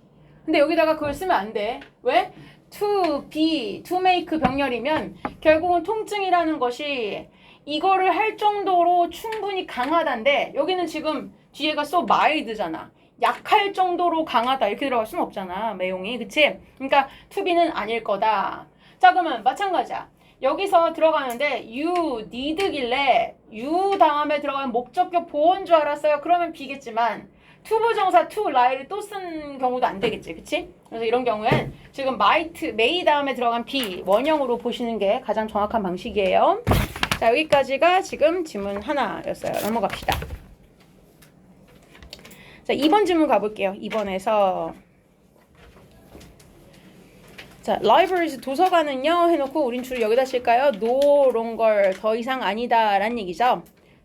근데 여기다가 그걸 쓰면 안 돼. 왜? to be, to make 병렬이면 결국은 통증이라는 것이 이거를 할 정도로 충분히 강하다인데 여기는 지금 뒤에가 so mild잖아. 약할 정도로 강하다 이렇게 들어갈 수는 없잖아. 내용이. 그치? 그러니까 to be는 아닐 거다. 자 그러면 마찬가지야. 여기서 들어가는데 you need길래 you 다음에 들어가는 목적격 보호인 줄 알았어요. 그러면 be겠지만 투부정사 to lie를 또 쓴 경우도 안 되겠지. 그치? 그래서 이런 경우엔 지금 may 다음에 들어간 be 원형으로 보시는 게 가장 정확한 방식이에요. 자 여기까지가 지금 질문 하나였어요. 넘어갑시다. 자 2번 질문 가볼게요. 2번에서 자, libraries 도서관은요 해놓고 우린 주로 여기다 쓸까요? no longer 더 이상 아니다 라는 얘기죠.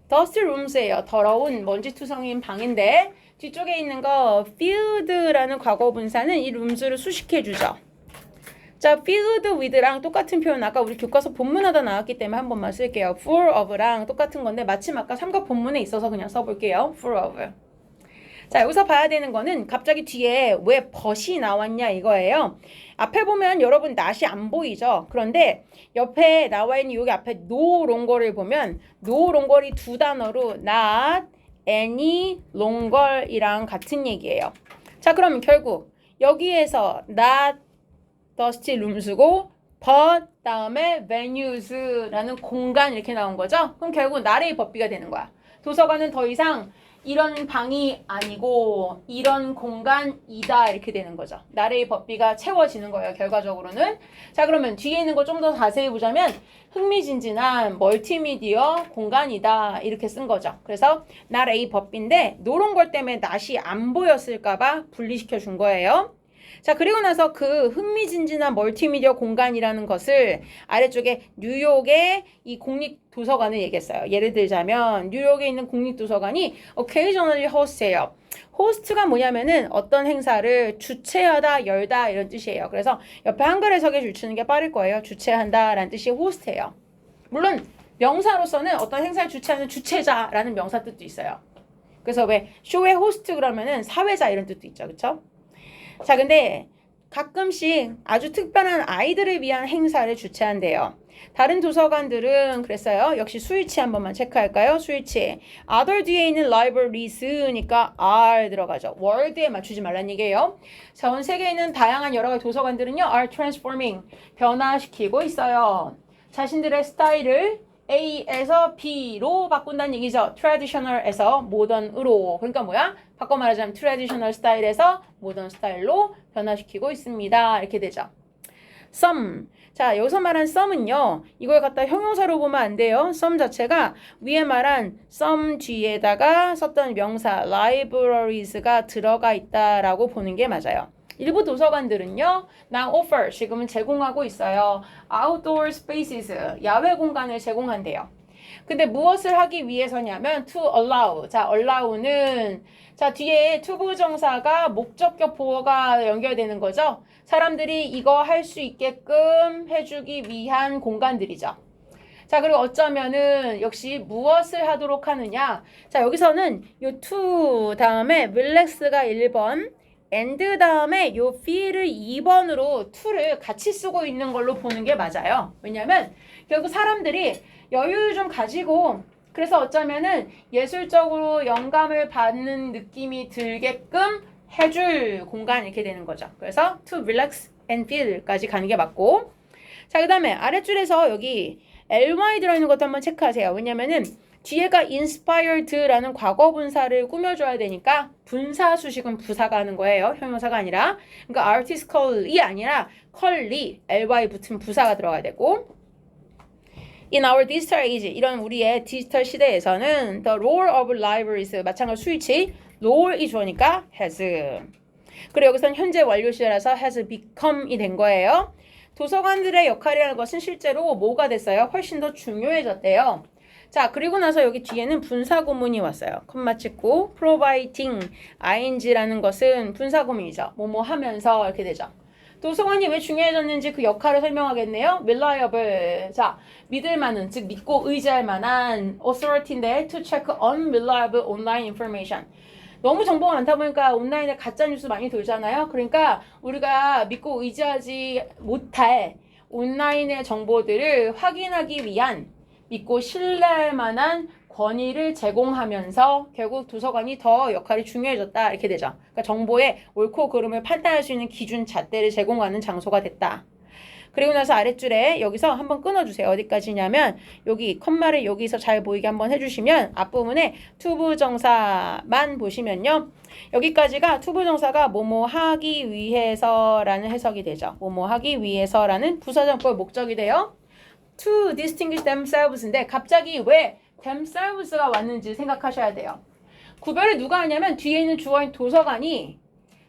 dusty rooms예요. 더러운 먼지투성인 방인데 뒤쪽에 있는 거 filled라는 과거 분사는 이 rooms를 수식해주죠. 자, filled with랑 똑같은 표현 아까 우리 교과서 본문하다 나왔기 때문에 한 번만 쓸게요. full of랑 똑같은 건데 마침 아까 삼각 본문에 있어서 그냥 써볼게요. full of. 자 여기서 봐야 되는 거는 갑자기 뒤에 왜 벗이 나왔냐 이거예요. 앞에 보면 여러분 낫이 안 보이죠. 그런데 옆에 나와 있는 여기 앞에 no longer를 보면 no longer이 두 단어로 not any longer이랑 같은 얘기예요. 자 그러면 결국 여기에서 not dusty rooms고 but 다음에 venues라는 공간 이렇게 나온 거죠. 그럼 결국 not의 법비가 되는 거야. 도서관은 더 이상 이런 방이 아니고 이런 공간이다 이렇게 되는 거죠. 나래의 법비가 채워지는 거예요. 결과적으로는. 자 그러면 뒤에 있는 거 좀 더 자세히 보자면 흥미진진한 멀티미디어 공간이다 이렇게 쓴 거죠. 그래서 나래의 법비인데 노런 걸 때문에 낫이 안 보였을까 봐 분리시켜 준 거예요. 자 그리고 나서 그 흥미진진한 멀티미디어 공간이라는 것을 아래쪽에 뉴욕의 이 공립도서관을 얘기했어요. 예를 들자면 뉴욕에 있는 공립도서관이 occasionally host예요. host가 뭐냐면은 어떤 행사를 주최하다 열다 이런 뜻이에요. 그래서 옆에 한글 해석에 줄치는 게 빠를 거예요. 주최한다 라는 뜻이 host예요. 물론 명사로서는 어떤 행사를 주최하는 주최자라는 명사 뜻도 있어요. 그래서 왜 쇼의 호스트 그러면은 사회자 이런 뜻도 있죠. 그쵸? 자 근데 가끔씩 아주 특별한 아이들을 위한 행사를 주최한대요. 다른 도서관들은 그랬어요. 역시 수일치 한 번만 체크할까요? 수일치. other 뒤에 있는 libraries니까 are 들어가죠. word에 맞추지 말란 얘기예요. 전 세계에 있는 다양한 여러 가지 도서관들은요. are transforming. 변화시키고 있어요. 자신들의 스타일을 A에서 B로 바꾼다는 얘기죠. traditional에서 modern으로. 그러니까 뭐야? 바꿔 말하자면 traditional 스타일에서 modern 스타일로 변화시키고 있습니다. 이렇게 되죠. some. 자, 여기서 말한 some은요. 이걸 갖다 형용사로 보면 안 돼요. some 자체가 위에 말한 some 뒤에다가 썼던 명사 libraries가 들어가 있다라고 보는 게 맞아요. 일부 도서관들은요. now offer, 지금은 제공하고 있어요. outdoor spaces, 야외 공간을 제공한대요. 근데 무엇을 하기 위해서냐면 to allow. 자, allow는 자, 뒤에 to 부정사가 목적격 보어가 연결되는 거죠. 사람들이 이거 할 수 있게끔 해주기 위한 공간들이죠. 자, 그리고 어쩌면은 역시 무엇을 하도록 하느냐. 자, 여기서는 요 to 다음에 relax가 1번, and 다음에 요 feel을 2번으로 to를 같이 쓰고 있는 걸로 보는 게 맞아요. 왜냐면 결국 사람들이 여유를 좀 가지고 그래서 어쩌면은 예술적으로 영감을 받는 느낌이 들게끔 해줄 공간 이렇게 되는 거죠. 그래서 to relax and feel까지 가는 게 맞고 자, 그 다음에 아랫줄에서 여기 ly 들어있는 것도 한번 체크하세요. 왜냐면은 뒤에가 inspired라는 과거 분사를 꾸며줘야 되니까 분사 수식은 부사가 하는 거예요. 형용사가 아니라. 그러니까 artistically 아니라 컬리 ly 붙은 부사가 들어가야 되고 In our digital age, 이런 우리의 디지털 시대에서는 the role of libraries, 마찬가지로 수일치, role이 주어니까 has. 그리고 여기서는 현재 완료 시제라서 has become이 된 거예요. 도서관들의 역할이라는 것은 실제로 뭐가 됐어요? 훨씬 더 중요해졌대요. 자, 그리고 나서 여기 뒤에는 분사구문이 왔어요. 콤마 찍고 providing, ing라는 것은 분사구문이죠. 뭐뭐 하면서 이렇게 되죠. 도서관이 왜 중요해졌는지 그 역할을 설명하겠네요. reliable. 자, 믿을 만한, 즉 믿고 의지할 만한 authority인데 to check unreliable online information. 너무 정보가 많다 보니까 온라인에 가짜 뉴스 많이 돌잖아요. 그러니까 우리가 믿고 의지하지 못할 온라인의 정보들을 확인하기 위한 믿고 신뢰할 만한 권위를 제공하면서 결국 도서관이 더 역할이 중요해졌다 이렇게 되죠. 그러니까 정보의 옳고 그름을 판단할 수 있는 기준 잣대를 제공하는 장소가 됐다. 그리고 나서 아랫줄에 여기서 한번 끊어주세요. 어디까지냐면 여기 컴마를 여기서 잘 보이게 한번 해주시면 앞부분에 투부정사만 보시면요. 여기까지가 투부정사가 뭐뭐 하기 위해서라는 해석이 되죠. 뭐뭐 하기 위해서라는 부사정법 목적이 돼요. To distinguish themselves인데 갑자기 왜 themselves가 왔는지 생각하셔야 돼요. 구별을 누가 하냐면 뒤에 있는 주어인 도서관이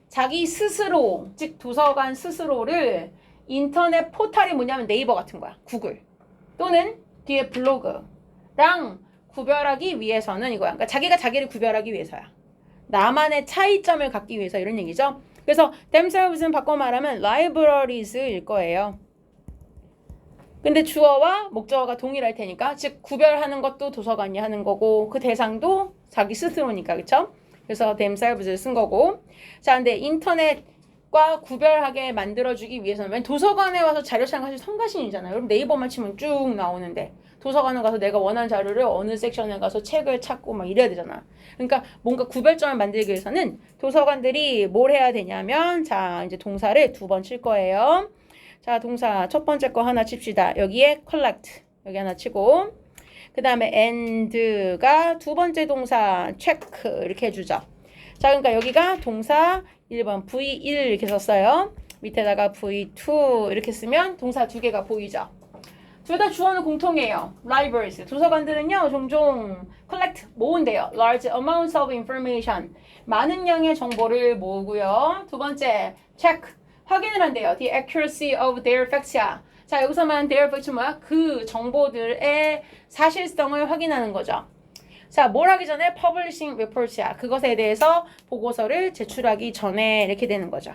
자기 스스로, 즉 도서관 스스로를 인터넷 포털이 뭐냐면 네이버 같은 거야. 구글. 또는 뒤에 블로그랑 구별하기 위해서는 이거야. 그러니까 자기가 자기를 구별하기 위해서야. 나만의 차이점을 갖기 위해서 이런 얘기죠. 그래서 themselves는 바꿔 말하면 libraries일 거예요. 근데 주어와 목적어가 동일할 테니까 즉 구별하는 것도 도서관이 하는 거고 그 대상도 자기 스스로니까 그쵸? 그래서 themselves를 쓴 거고 자 근데 인터넷과 구별하게 만들어주기 위해서는 도서관에 와서 자료 찾는 것이 성가신이잖아요. 그럼 네이버만 치면 쭉 나오는데 도서관에 가서 내가 원하는 자료를 어느 섹션에 가서 책을 찾고 막 이래야 되잖아. 그러니까 뭔가 구별점을 만들기 위해서는 도서관들이 뭘 해야 되냐면 자 이제 동사를 2번 칠 거예요. 자, 동사 첫 번째 거 하나 칩시다. 여기에 collect 여기 하나 치고 그 다음에 and가 두 번째 동사 check 이렇게 해주죠. 자, 그러니까 여기가 동사 1번 V1 이렇게 썼어요. 밑에다가 V2 이렇게 쓰면 동사 두 개가 보이죠. 둘 다 주어는 공통이에요. libraries 도서관들은요 종종 collect 모은대요. large amounts of information 많은 양의 정보를 모으고요. 두 번째 check 확인을 한대요. The accuracy of their facts야. 자, 여기서 말하는 their facts 뭐야? 그 정보들의 사실성을 확인하는 거죠. 자, 뭘 하기 전에 publishing reports야. 그것에 대해서 보고서를 제출하기 전에 이렇게 되는 거죠.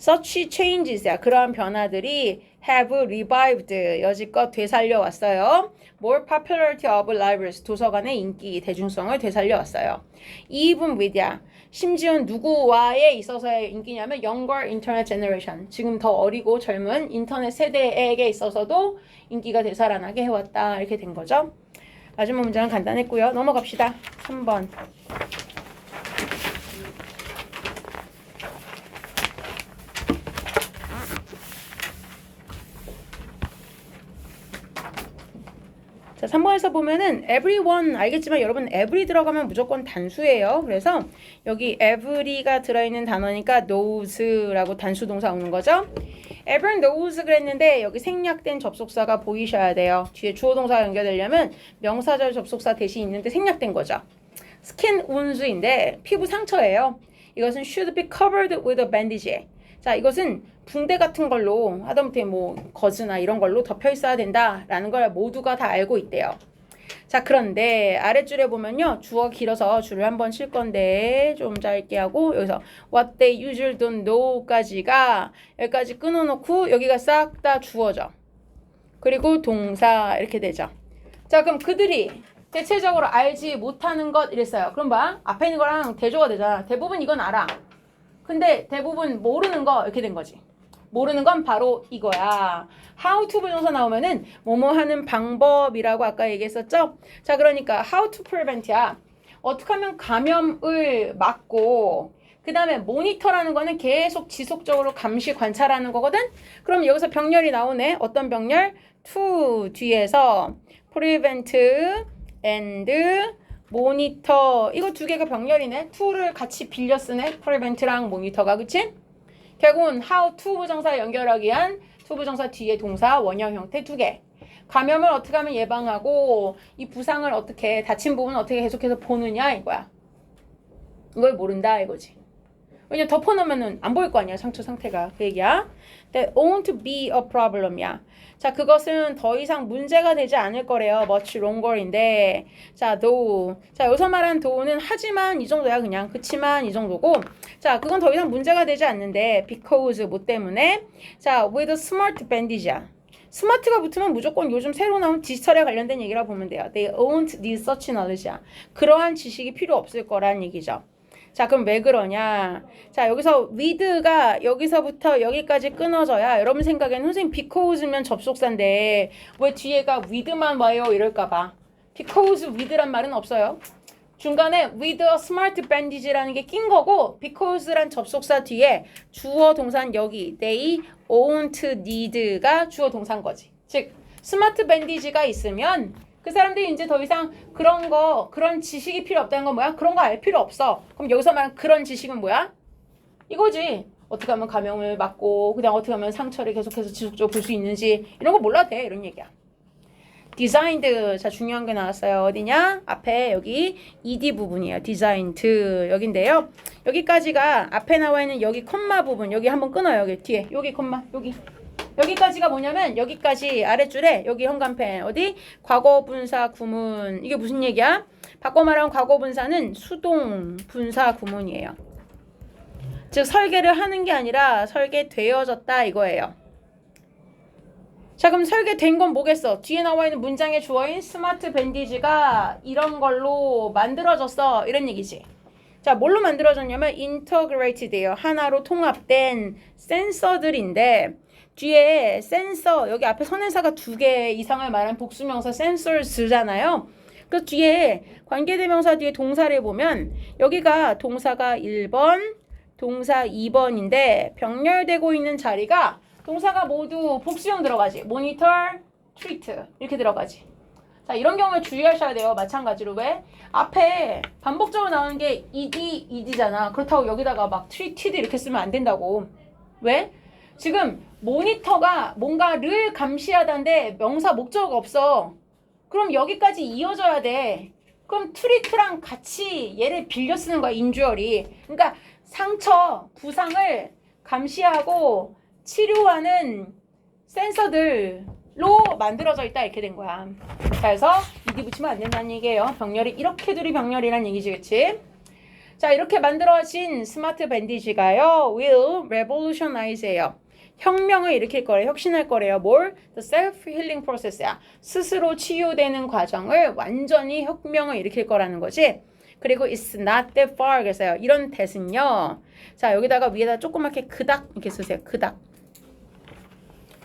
Such changes야. 그러한 변화들이 have revived. 여지껏 되살려 왔어요. More popularity of libraries. 도서관의 인기, 대중성을 되살려 왔어요. Even with야. 심지어 누구와에 있어서의 인기냐면 younger internet generation. 지금 더 어리고 젊은 인터넷 세대에게 있어서도 인기가 되살아나게 해왔다. 이렇게 된 거죠. 마지막 문장은 간단했고요. 넘어갑시다. 3번. 자, 3번에서 보면은 everyone 알겠지만 여러분 every 들어가면 무조건 단수예요. 그래서 여기 every가 들어있는 단어니까 knows라고 단수 동사 오는 거죠. everyone knows 그랬는데 여기 생략된 접속사가 보이셔야 돼요. 뒤에 주어 동사가 연결되려면 명사절 접속사 대신 있는데 생략된 거죠. skin wounds인데 피부 상처예요. 이것은 should be covered with a bandage. 자, 이것은 붕대 같은 걸로 하다못해 뭐 거즈나 이런 걸로 덮여 있어야 된다라는 걸 모두가 다 알고 있대요. 자, 그런데 아랫줄에 보면요. 주어가 길어서 줄을 한번 칠 건데 좀 짧게 하고 여기서 what they usually don't know까지가 여기까지 끊어놓고 여기가 싹 다 주어죠. 그리고 동사 이렇게 되죠. 자, 그럼 그들이 대체적으로 알지 못하는 것 이랬어요. 그럼 봐. 앞에 있는 거랑 대조가 되잖아. 대부분 이건 알아. 근데 대부분 모르는 거 이렇게 된 거지. 모르는 건 바로 이거야. how to 부정사 나오면은 뭐뭐 하는 방법이라고 아까 얘기했었죠? 자, 그러니까 how to prevent야. 어떻게 하면 감염을 막고 그 다음에 모니터라는 거는 계속 지속적으로 감시 관찰하는 거거든? 그럼 여기서 병렬이 나오네. 어떤 병렬? to 뒤에서 prevent and 모니터 이거 두 개가 병렬이네. to를 같이 빌려 쓰네. prevent랑 모니터가 그치? 결국은 how to 부정사 연결하기 위한 to 부정사 뒤에 동사 원형 형태 두 개. 감염을 어떻게 하면 예방하고 이 부상을 어떻게 다친 부분을 어떻게 계속해서 보느냐 이거야. 이걸 모른다 이거지. 왜냐면 덮어놓으면 안 보일 거 아니야 상처 상태가. 그 얘기야. That won't be a problem이야. 자, 그것은 더 이상 문제가 되지 않을 거래요. much longer인데 자, though. 자, 여기서 말한 though는 하지만 이 정도야 그냥. 그치만 이 정도고 자, 그건 더 이상 문제가 되지 않는데 because 뭐 때문에 자, with a smart bandage야. 스마트가 붙으면 무조건 요즘 새로 나온 디지털에 관련된 얘기라 보면 돼요. They won't need such knowledge야. 그러한 지식이 필요 없을 거란 얘기죠. 자, 그럼 왜 그러냐? 자, 여기서 with가 여기서부터 여기까지 끊어져야 여러분 생각에는 선생님 because면 접속사인데 왜 뒤에가 with만 와요? 이럴까 봐. because with란 말은 없어요. 중간에 with a smart bandage라는 게 낀 거고 because란 접속사 뒤에 주어 동사는 여기 they won't need가 주어 동사인 거지. 즉 스마트 밴디지가 있으면 그 사람들이 이제 더 이상 그런 지식이 필요 없다는 건 뭐야? 그런 거 알 필요 없어. 그럼 여기서 말하는 그런 지식은 뭐야? 이거지. 어떻게 하면 감염을 막고 그다음 어떻게 하면 상처를 계속해서 지속적으로 볼 수 있는지 이런 거 몰라도 돼. 이런 얘기야. designed. 자, 중요한 게 나왔어요. 어디냐? 앞에 여기 ed 부분이에요. designed 여긴데요. 여기까지가 앞에 나와 있는 여기 콤마 부분. 여기 한번 끊어요. 여기 뒤에. 여기 콤마. 여기까지가 뭐냐면 여기까지 아랫줄에 여기 현관펜 어디? 과거 분사 구문. 이게 무슨 얘기야? 바꿔 말하면 과거 분사는 수동 분사 구문이에요. 즉 설계를 하는 게 아니라 설계되어졌다 이거예요. 자, 그럼 설계된 건 뭐겠어? 뒤에 나와 있는 문장의 주어인 스마트 밴디지가 이런 걸로 만들어졌어 이런 얘기지. 자, 뭘로 만들어졌냐면 인터그레이티드예요. 하나로 통합된 센서들인데 뒤에 센서 여기 앞에 선행사가 두 개 이상을 말한 복수명사 센서스잖아요. 그 뒤에 관계대명사 뒤에 동사를 보면 여기가 동사가 1번, 동사 2번인데 병렬되고 있는 자리가 동사가 모두 복수형 들어가지. monitor, treat 이렇게 들어가지. 자, 이런 경우에 주의하셔야 돼요. 마찬가지로 왜? 앞에 반복적으로 나오는 게 ed잖아. 그렇다고 여기다가 막 treated 이렇게 쓰면 안 된다고. 왜? 지금 모니터가 뭔가를 감시하다는데 명사 목적어가 없어. 그럼 여기까지 이어져야 돼. 그럼 treat랑 같이 얘를 빌려 쓰는 거야. 인주얼이. 그러니까 상처, 부상을 감시하고 치료하는 센서들로 만들어져 있다 이렇게 된 거야. 그래서 이디 붙이면 안 된다는 얘기예요. 병렬이 이렇게 둘이 병렬이란 얘기지, 그치? 자, 이렇게 만들어진 스마트 밴디지가요 will revolutionize예요. 혁명을 일으킬 거래요. 혁신할 거래요. 뭘? The self-healing process야. 스스로 치유되는 과정을 완전히 혁명을 일으킬 거라는 거지. 그리고 it's not that far 그래서요. 이런 that은요. 자, 여기다가 위에다 조그맣게 그닥 이렇게 쓰세요. 그닥.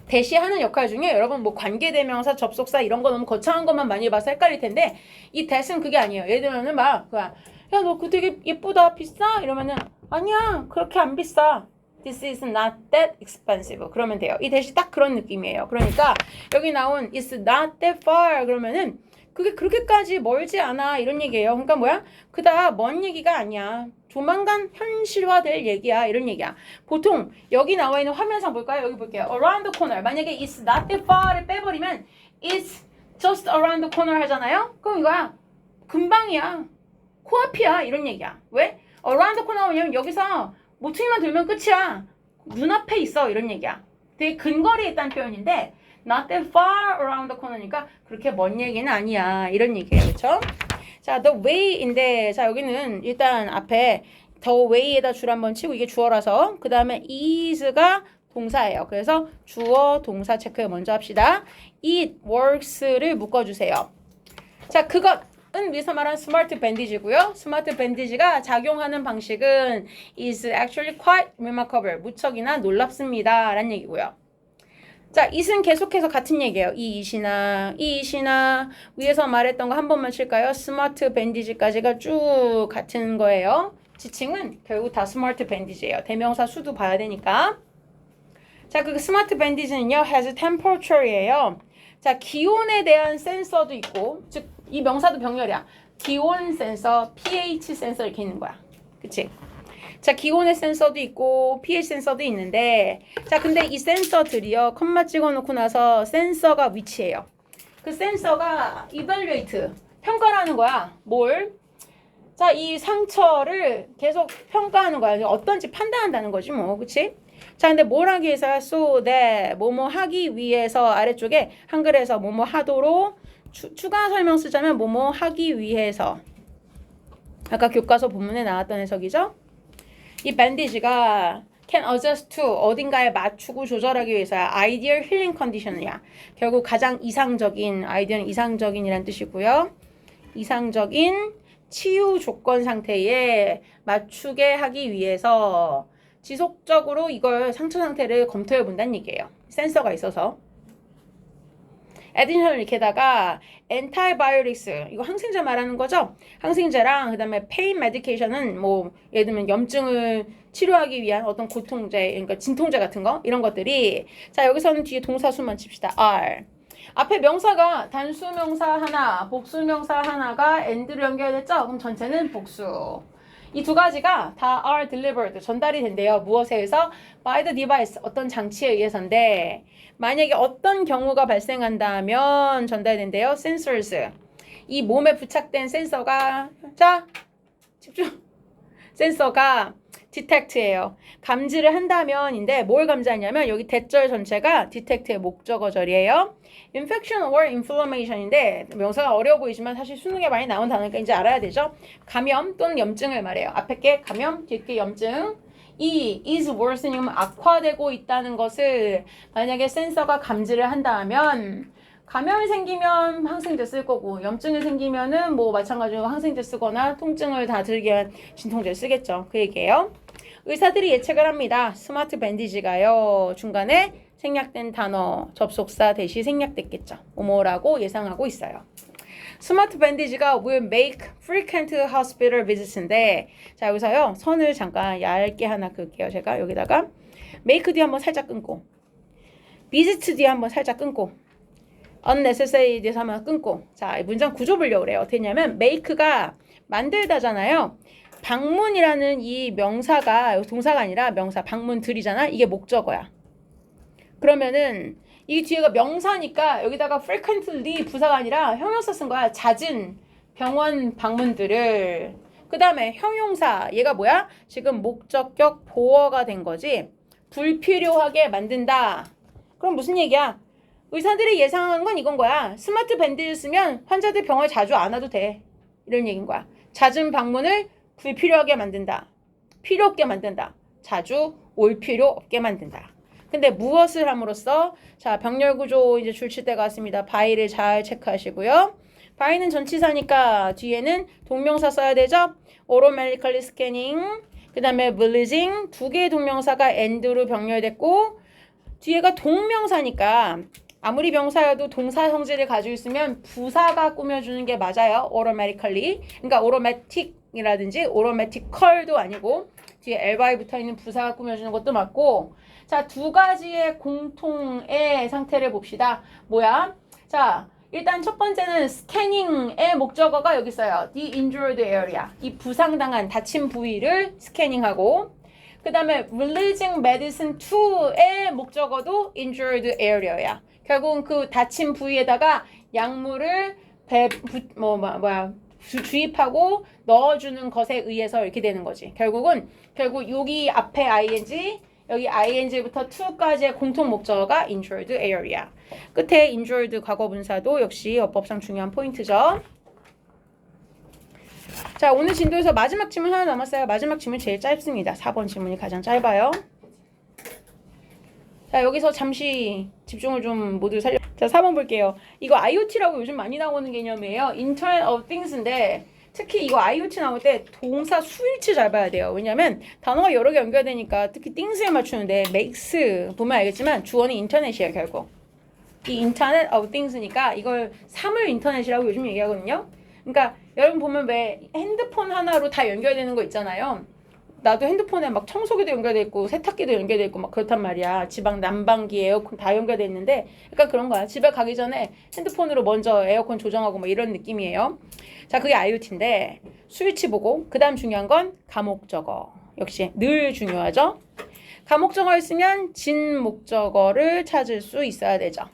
that이 하는 역할 중에 여러분 뭐 관계대명사, 접속사 이런 거 너무 거창한 것만 많이 봐서 헷갈릴 텐데 이 that은 그게 아니에요. 예를 들면은 막 야, 너 그 되게 예쁘다. 비싸? 이러면은 아니야. 그렇게 안 비싸. This is not that expensive. 그러면 돼요. 이 that이 딱 그런 느낌이에요. 그러니까 여기 나온 it's not that far 그러면은 그게 그렇게까지 멀지 않아 이런 얘기예요. 그러니까 뭐야? 그다 먼 얘기가 아니야. 조만간 현실화될 얘기야. 이런 얘기야. 보통 여기 나와 있는 화면상 볼까요? 여기 볼게요. Around the corner. 만약에 it's not that far를 빼버리면 it's just around the corner 하잖아요. 그럼 이거야. 금방이야. 코앞이야. 이런 얘기야. 왜? Around the corner 왜냐면 여기서 모퉁이만 들면 끝이야. 눈앞에 있어. 이런 얘기야. 되게 근거리에 있다는 표현인데 not that far around the corner니까 그렇게 먼 얘기는 아니야. 이런 얘기예요. 그렇죠? 자, the way인데 자, 여기는 일단 앞에 the way에다 줄 한번 치고 이게 주어라서 그 다음에 is가 동사예요. 그래서 주어 동사 체크 먼저 합시다. it works를 묶어주세요. 자, 그것은 위에서 말한 스마트 밴디지고요. 스마트 밴디지가 작용하는 방식은 is actually quite remarkable. 무척이나 놀랍습니다. 라는 얘기고요. 자, it은 계속해서 같은 얘기예요. 이 it이나 위에서 말했던 거 한 번만 칠까요? 스마트 밴디지까지가 쭉 같은 거예요. 지칭은 결국 다 스마트 밴디지예요. 대명사 수도 봐야 되니까. 자, 그 스마트 밴디지는요, has temperature예요. 자, 기온에 대한 센서도 있고, 즉 이 명사도 병렬이야. 기온 센서, pH 센서 이렇게 있는 거야. 그치? 자, 기온의 센서도 있고 pH 센서도 있는데 자, 근데 이 센서들이요. 컴마 찍어놓고 나서 센서가 위치해요. 그 센서가 evaluate, 평가를 거야. 뭘? 자, 이 상처를 계속 평가하는 거야. 어떤지 판단한다는 거지 뭐. 그치? 자, 근데 뭘 하기 위해서야? so that 뭐뭐 하기 위해서 아래쪽에 한글에서 뭐뭐 하도록 추가 설명 쓰자면 뭐뭐 하기 위해서 아까 교과서 본문에 나왔던 해석이죠. 이 밴디지가 can adjust to 어딘가에 맞추고 조절하기 위해서야. ideal healing condition이야. 결국 가장 이상적인, 아이디어는 이상적인이란 뜻이고요. 이상적인 치유 조건 상태에 맞추게 하기 위해서 지속적으로 이걸 상처 상태를 검토해 본다는 얘기예요. 센서가 있어서. 에디션을 이렇게다가 antibiotics 이거 항생제 말하는 거죠. 항생제랑 그다음에 pain medication은 뭐 예를 들면 염증을 치료하기 위한 어떤 고통제, 그러니까 진통제 같은 거 이런 것들이 자, 여기서는 뒤에 동사수만 칩시다. are. 앞에 명사가 단수명사 하나, 복수명사 하나가 and로 연결됐죠? 그럼 전체는 복수. 이 두 가지가 다 are delivered, 전달이 된대요. 무엇에 의해서? by the device, 어떤 장치에 의해서인데 만약에 어떤 경우가 발생한다면 전달된대요. sensors, 이 몸에 부착된 센서가 자, 집중. 센서가 detect예요. 감지를 한다면인데 뭘 감지하냐면 여기 대절 전체가 detect의 목적어절이에요. infection or inflammation인데 명사가 어려워 보이지만 사실 수능에 많이 나온 단어니까 이제 알아야 되죠. 감염 또는 염증을 말해요. 앞에 게 감염, 뒤에 게 염증. 이 is worsening 악화되고 있다는 것을 만약에 센서가 감지를 한다면 감염이 생기면 항생제 쓸 거고 염증이 생기면은 뭐 마찬가지로 항생제 쓰거나 통증을 다 들게 한 진통제 쓰겠죠. 그 얘기예요. 의사들이 예측을 합니다. 스마트 밴디지가요. 중간에 생략된 단어 접속사 대시 생략됐겠죠. 뭐라고 예상하고 있어요. 스마트 밴디지가 will make frequent hospital visits인데 자, 여기서요. 선을 잠깐 얇게 하나 그을게요. 제가 여기다가 make 뒤에 한번 살짝 끊고 visit 뒤에 한번 살짝 끊고 unnecessary 뒤에서 한번 끊고 자, 문장 구조 보려고 그래요. 어떻게 했냐면 make가 만들다잖아요. 방문이라는 이 명사가 동사가 아니라 명사 방문들이잖아. 이게 목적어야. 그러면은 이 뒤에가 명사니까 여기다가 frequently 부사가 아니라 형용사 쓴 거야. 잦은 병원 방문들을. 그 다음에 형용사 얘가 뭐야? 지금 목적격 보어가 된 거지. 불필요하게 만든다. 그럼 무슨 얘기야? 의사들이 예상한 건 이건 거야. 스마트 밴드를 쓰면 환자들 병원에 자주 안 와도 돼. 이런 얘기인 거야. 잦은 방문을 불필요하게 만든다. 필요 없게 만든다. 자주 올 필요 없게 만든다. 근데 무엇을 함으로써 자, 병렬 구조 이제 줄칠 때가 왔습니다. 바이를 잘 체크하시고요. by는 전치사니까 뒤에는 동명사 써야 되죠. automatically scanning, 그 다음에 releasing, 두 개의 동명사가 and로 병렬됐고 뒤에가 동명사니까 아무리 명사여도 동사 성질을 가지고 있으면 부사가 꾸며주는 게 맞아요. automatically. 그러니까 automatic이라든지 automatical도 아니고 뒤에 ly 붙어있는 부사가 꾸며주는 것도 맞고 자, 두 가지의 공통의 상태를 봅시다. 뭐야? 자, 일단 첫 번째는 스캐닝의 목적어가 여기 있어요. The injured area. 이 부상당한 다친 부위를 스캐닝하고 그 다음에 releasing medicine to의 목적어도 injured area야. 결국은 그 다친 부위에다가 약물을 주입하고 넣어주는 것에 의해서 이렇게 되는 거지. 결국 여기 앞에 ing, 여기 ing부터 to까지의 공통 목적어가 injured area. 끝에 injured 과거분사도 역시 어법상 중요한 포인트죠. 자, 오늘 진도에서 마지막 질문 하나 남았어요. 마지막 질문 제일 짧습니다. 4번 질문이 가장 짧아요. 자, 여기서 잠시 집중을 좀 모두 살려. 자, 4번 볼게요. 이거 IoT라고 요즘 많이 나오는 개념이에요. Internet of Things인데 특히 이거 IoT 나올 때 동사 수일치 잘 봐야 돼요. 왜냐면 단어가 여러 개 연결되니까 특히 things에 맞추는데 makes 보면 알겠지만 주어는 인터넷이에요, 결국. 이 Internet of Things니까 이걸 사물 인터넷이라고 요즘 얘기하거든요. 그러니까 여러분 보면 왜 핸드폰 하나로 다 연결되는 거 있잖아요. 나도 핸드폰에 막 청소기도 연결돼 있고 세탁기도 연결돼 있고 막 그렇단 말이야. 집안 난방기, 에어컨 다 연결돼 있는데 약간 그런 거야. 집에 가기 전에 핸드폰으로 먼저 에어컨 조정하고 뭐 이런 느낌이에요. 자, 그게 IoT인데 스위치 보고 그 다음 중요한 건 가목적어. 역시 늘 중요하죠. 가목적어 있으면 진 목적어를 찾을 수 있어야 되죠.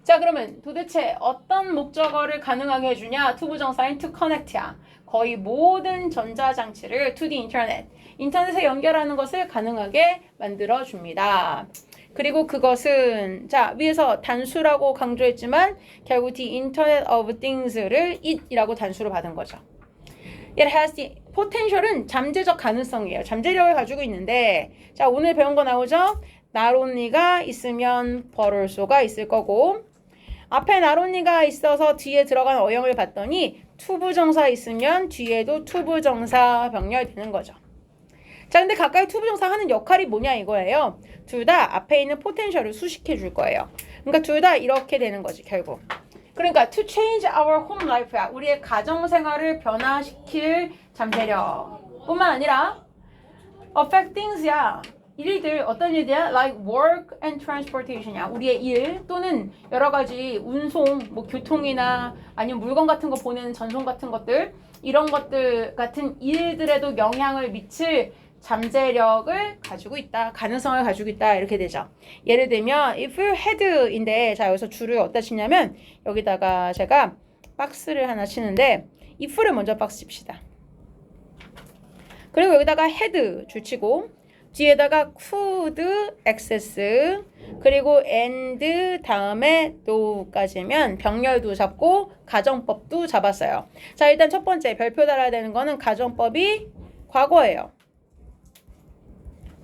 자, 그러면 도대체 어떤 목적어를 가능하게 해주냐? 투부정사인 to connect야. 거의 모든 전자장치를 to the internet, 인터넷에 연결하는 것을 가능하게 만들어줍니다. 그리고 그것은 자, 위에서 단수라고 강조했지만 결국 the internet of things를 it이라고 단수로 받은 거죠. It has the potential은 잠재적 가능성이에요. 잠재력을 가지고 있는데 자, 오늘 배운 거 나오죠? not only가 있으면 but also가 있을 거고 앞에 not only가 있어서 뒤에 들어간 어형을 봤더니 투부정사 있으면 뒤에도 투부정사 병렬되는 거죠. 자, 근데 가까이 투부정사 하는 역할이 뭐냐 이거예요. 둘 다 앞에 있는 포텐셜을 수식해 줄 거예요. 그러니까 둘 다 이렇게 되는 거지, 결국. 그러니까 to change our home life야. 우리의 가정생활을 변화시킬 잠재력 뿐만 아니라 affect things야. 일들, 어떤 일들이야? Like work and transportation이야. 우리의 일 또는 여러 가지 운송, 뭐 교통이나 아니면 물건 같은 거 보내는 전송 같은 것들 이런 것들 같은 일들에도 영향을 미칠 잠재력을 가지고 있다. 가능성을 가지고 있다. 이렇게 되죠. 예를 들면 if had인데 자, 여기서 줄을 어디다 치냐면 여기다가 제가 박스를 하나 치는데 if를 먼저 박스 칩시다. 그리고 여기다가 had 줄 치고 뒤에다가 could access 그리고 and 다음에 no까지면 병렬도 잡고 가정법도 잡았어요. 자, 일단 첫 번째 별표 달아야 되는 거는 가정법이 과거예요.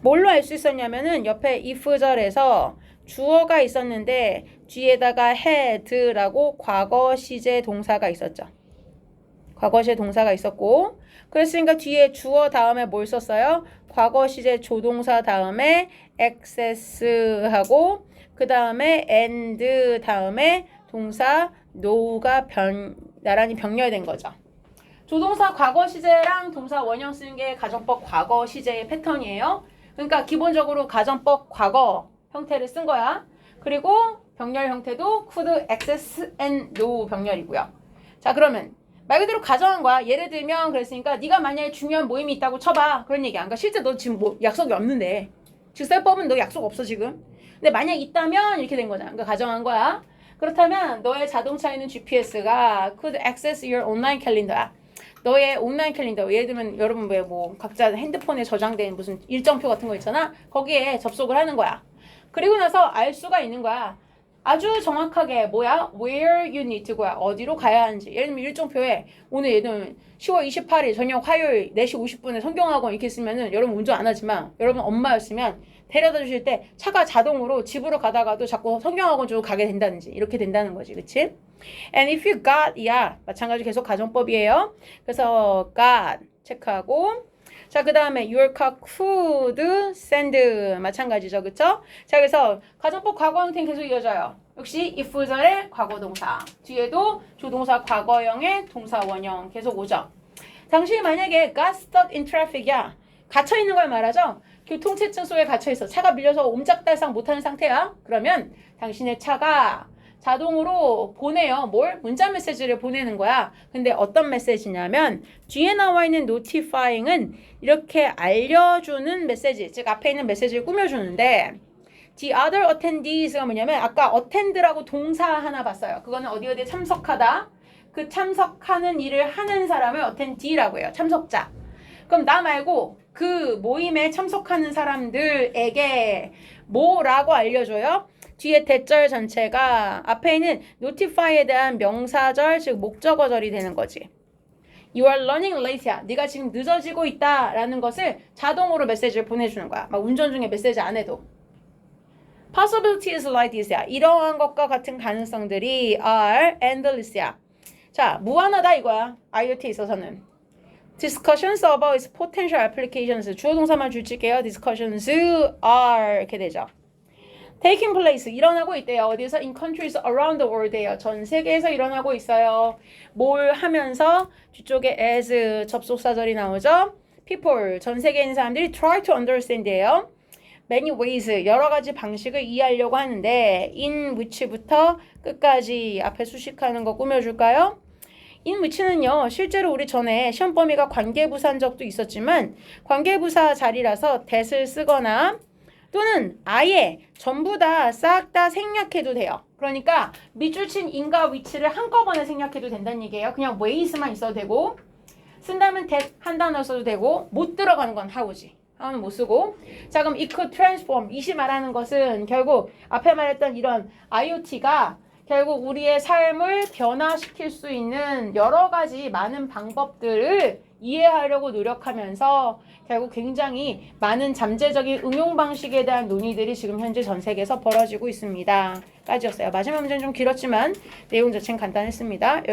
뭘로 알 수 있었냐면은 옆에 if절에서 주어가 있었는데 뒤에다가 had라고 과거 시제 동사가 있었죠. 과거 시제 동사가 있었고 그랬으니까 뒤에 주어 다음에 뭘 썼어요? 과거 시제 조동사 다음에 access하고 그 다음에 and 다음에 동사 no가 나란히 병렬된 거죠. 조동사 과거 시제랑 동사 원형 쓰는 게 가정법 과거 시제의 패턴이에요. 그러니까 기본적으로 가정법 과거 형태를 쓴 거야. 그리고 병렬 형태도 could, access, and no 병렬이고요. 자, 그러면 말 그대로 가정한 거야. 예를 들면 그랬으니까 네가 만약에 중요한 모임이 있다고 쳐봐. 그런 얘기야. 그러니까 실제 너 지금 뭐 약속이 없는데 직설법은 너 약속 없어 지금. 근데 만약 있다면 이렇게 된 거잖아. 그러니까 가정한 거야. 그렇다면 너의 자동차에 있는 GPS가 could access your online calendar야. 너의 온라인 캘린더, 예를 들면 여러분 왜 뭐 각자 핸드폰에 저장된 무슨 일정표 같은 거 있잖아. 거기에 접속을 하는 거야. 그리고 나서 알 수가 있는 거야. 아주 정확하게 뭐야? Where you need to go야. 어디로 가야 하는지. 예를 들면 일정표에 오늘 예를 들면 10월 28일 저녁 화요일 4시 50분에 성경학원 이렇게 쓰면은 여러분 운전 안 하지만 여러분 엄마였으면 데려다 주실 때 차가 자동으로 집으로 가다가도 자꾸 성경학원 쪽으로 가게 된다든지 이렇게 된다는 거지. 그치? And if you got, 야, 마찬가지 계속 가정법이에요. 그래서 got 체크하고 자, 그 다음에 your car could send 마찬가지죠. 그쵸? 자, 그래서 가정법 과거 형태는 계속 이어져요. 역시 if절의 과거 동사 뒤에도 조동사 과거형의 동사 원형 계속 오죠. 당신이 만약에 got stuck in traffic이야. 갇혀있는 걸 말하죠. 교통체증 속에 갇혀있어. 차가 밀려서 옴짝달싹 못하는 상태야. 그러면 당신의 차가 자동으로 보내요. 뭘? 문자 메시지를 보내는 거야. 근데 어떤 메시지냐면 뒤에 나와 있는 notifying은 이렇게 알려주는 메시지, 즉 앞에 있는 메시지를 꾸며주는데 the other attendees가 뭐냐면 아까 attend라고 동사 하나 봤어요. 그거는 어디에 참석하다. 그 참석하는 일을 하는 사람을 attendee라고 해요. 참석자. 그럼 나 말고 그 모임에 참석하는 사람들에게 뭐라고 알려줘요? 뒤에 대절 전체가 앞에 있는 notify에 대한 명사절, 즉 목적어절이 되는 거지. You are running late야. 네가 지금 늦어지고 있다라는 것을 자동으로 메시지를 보내주는 거야. 막 운전 중에 메시지 안 해도. Possibilities like this야. 이러한 것과 같은 가능성들이 are endless야. 자, 무한하다 이거야. IoT에 있어서는. Discussions about its potential applications. 주어 동사만 줄칠게요. Discussions are 이렇게 되죠. Taking place 일어나고 있대요. 어디서? In countries around the world예요. 전 세계에서 일어나고 있어요. 뭘 하면서 뒤쪽에 as 접속사절이 나오죠. People 전 세계에 있는 사람들이 try to understand예요. Many ways 여러 가지 방식을 이해하려고 하는데 in which부터 끝까지 앞에 수식하는 거 꾸며줄까요? in which는요. 실제로 우리 전에 시험 범위가 관계부사인 적도 있었지만 관계부사 자리라서 that을 쓰거나 또는 아예 전부 다 싹 다 생략해도 돼요. 그러니까 밑줄 친 in과 which를 한꺼번에 생략해도 된다는 얘기예요. 그냥 ways만 있어도 되고 쓴다면 that 한 단어 써도 되고 못 들어가는 건 how지. how는 못 쓰고 자 그럼 it could transform 이시 말하는 것은 결국 앞에 말했던 이런 IoT가 결국 우리의 삶을 변화시킬 수 있는 여러 가지 많은 방법들을 이해하려고 노력하면서 결국 굉장히 많은 잠재적인 응용 방식에 대한 논의들이 지금 현재 전 세계에서 벌어지고 있습니다. 까지였어요. 마지막 문제는 좀 길었지만 내용 자체는 간단했습니다.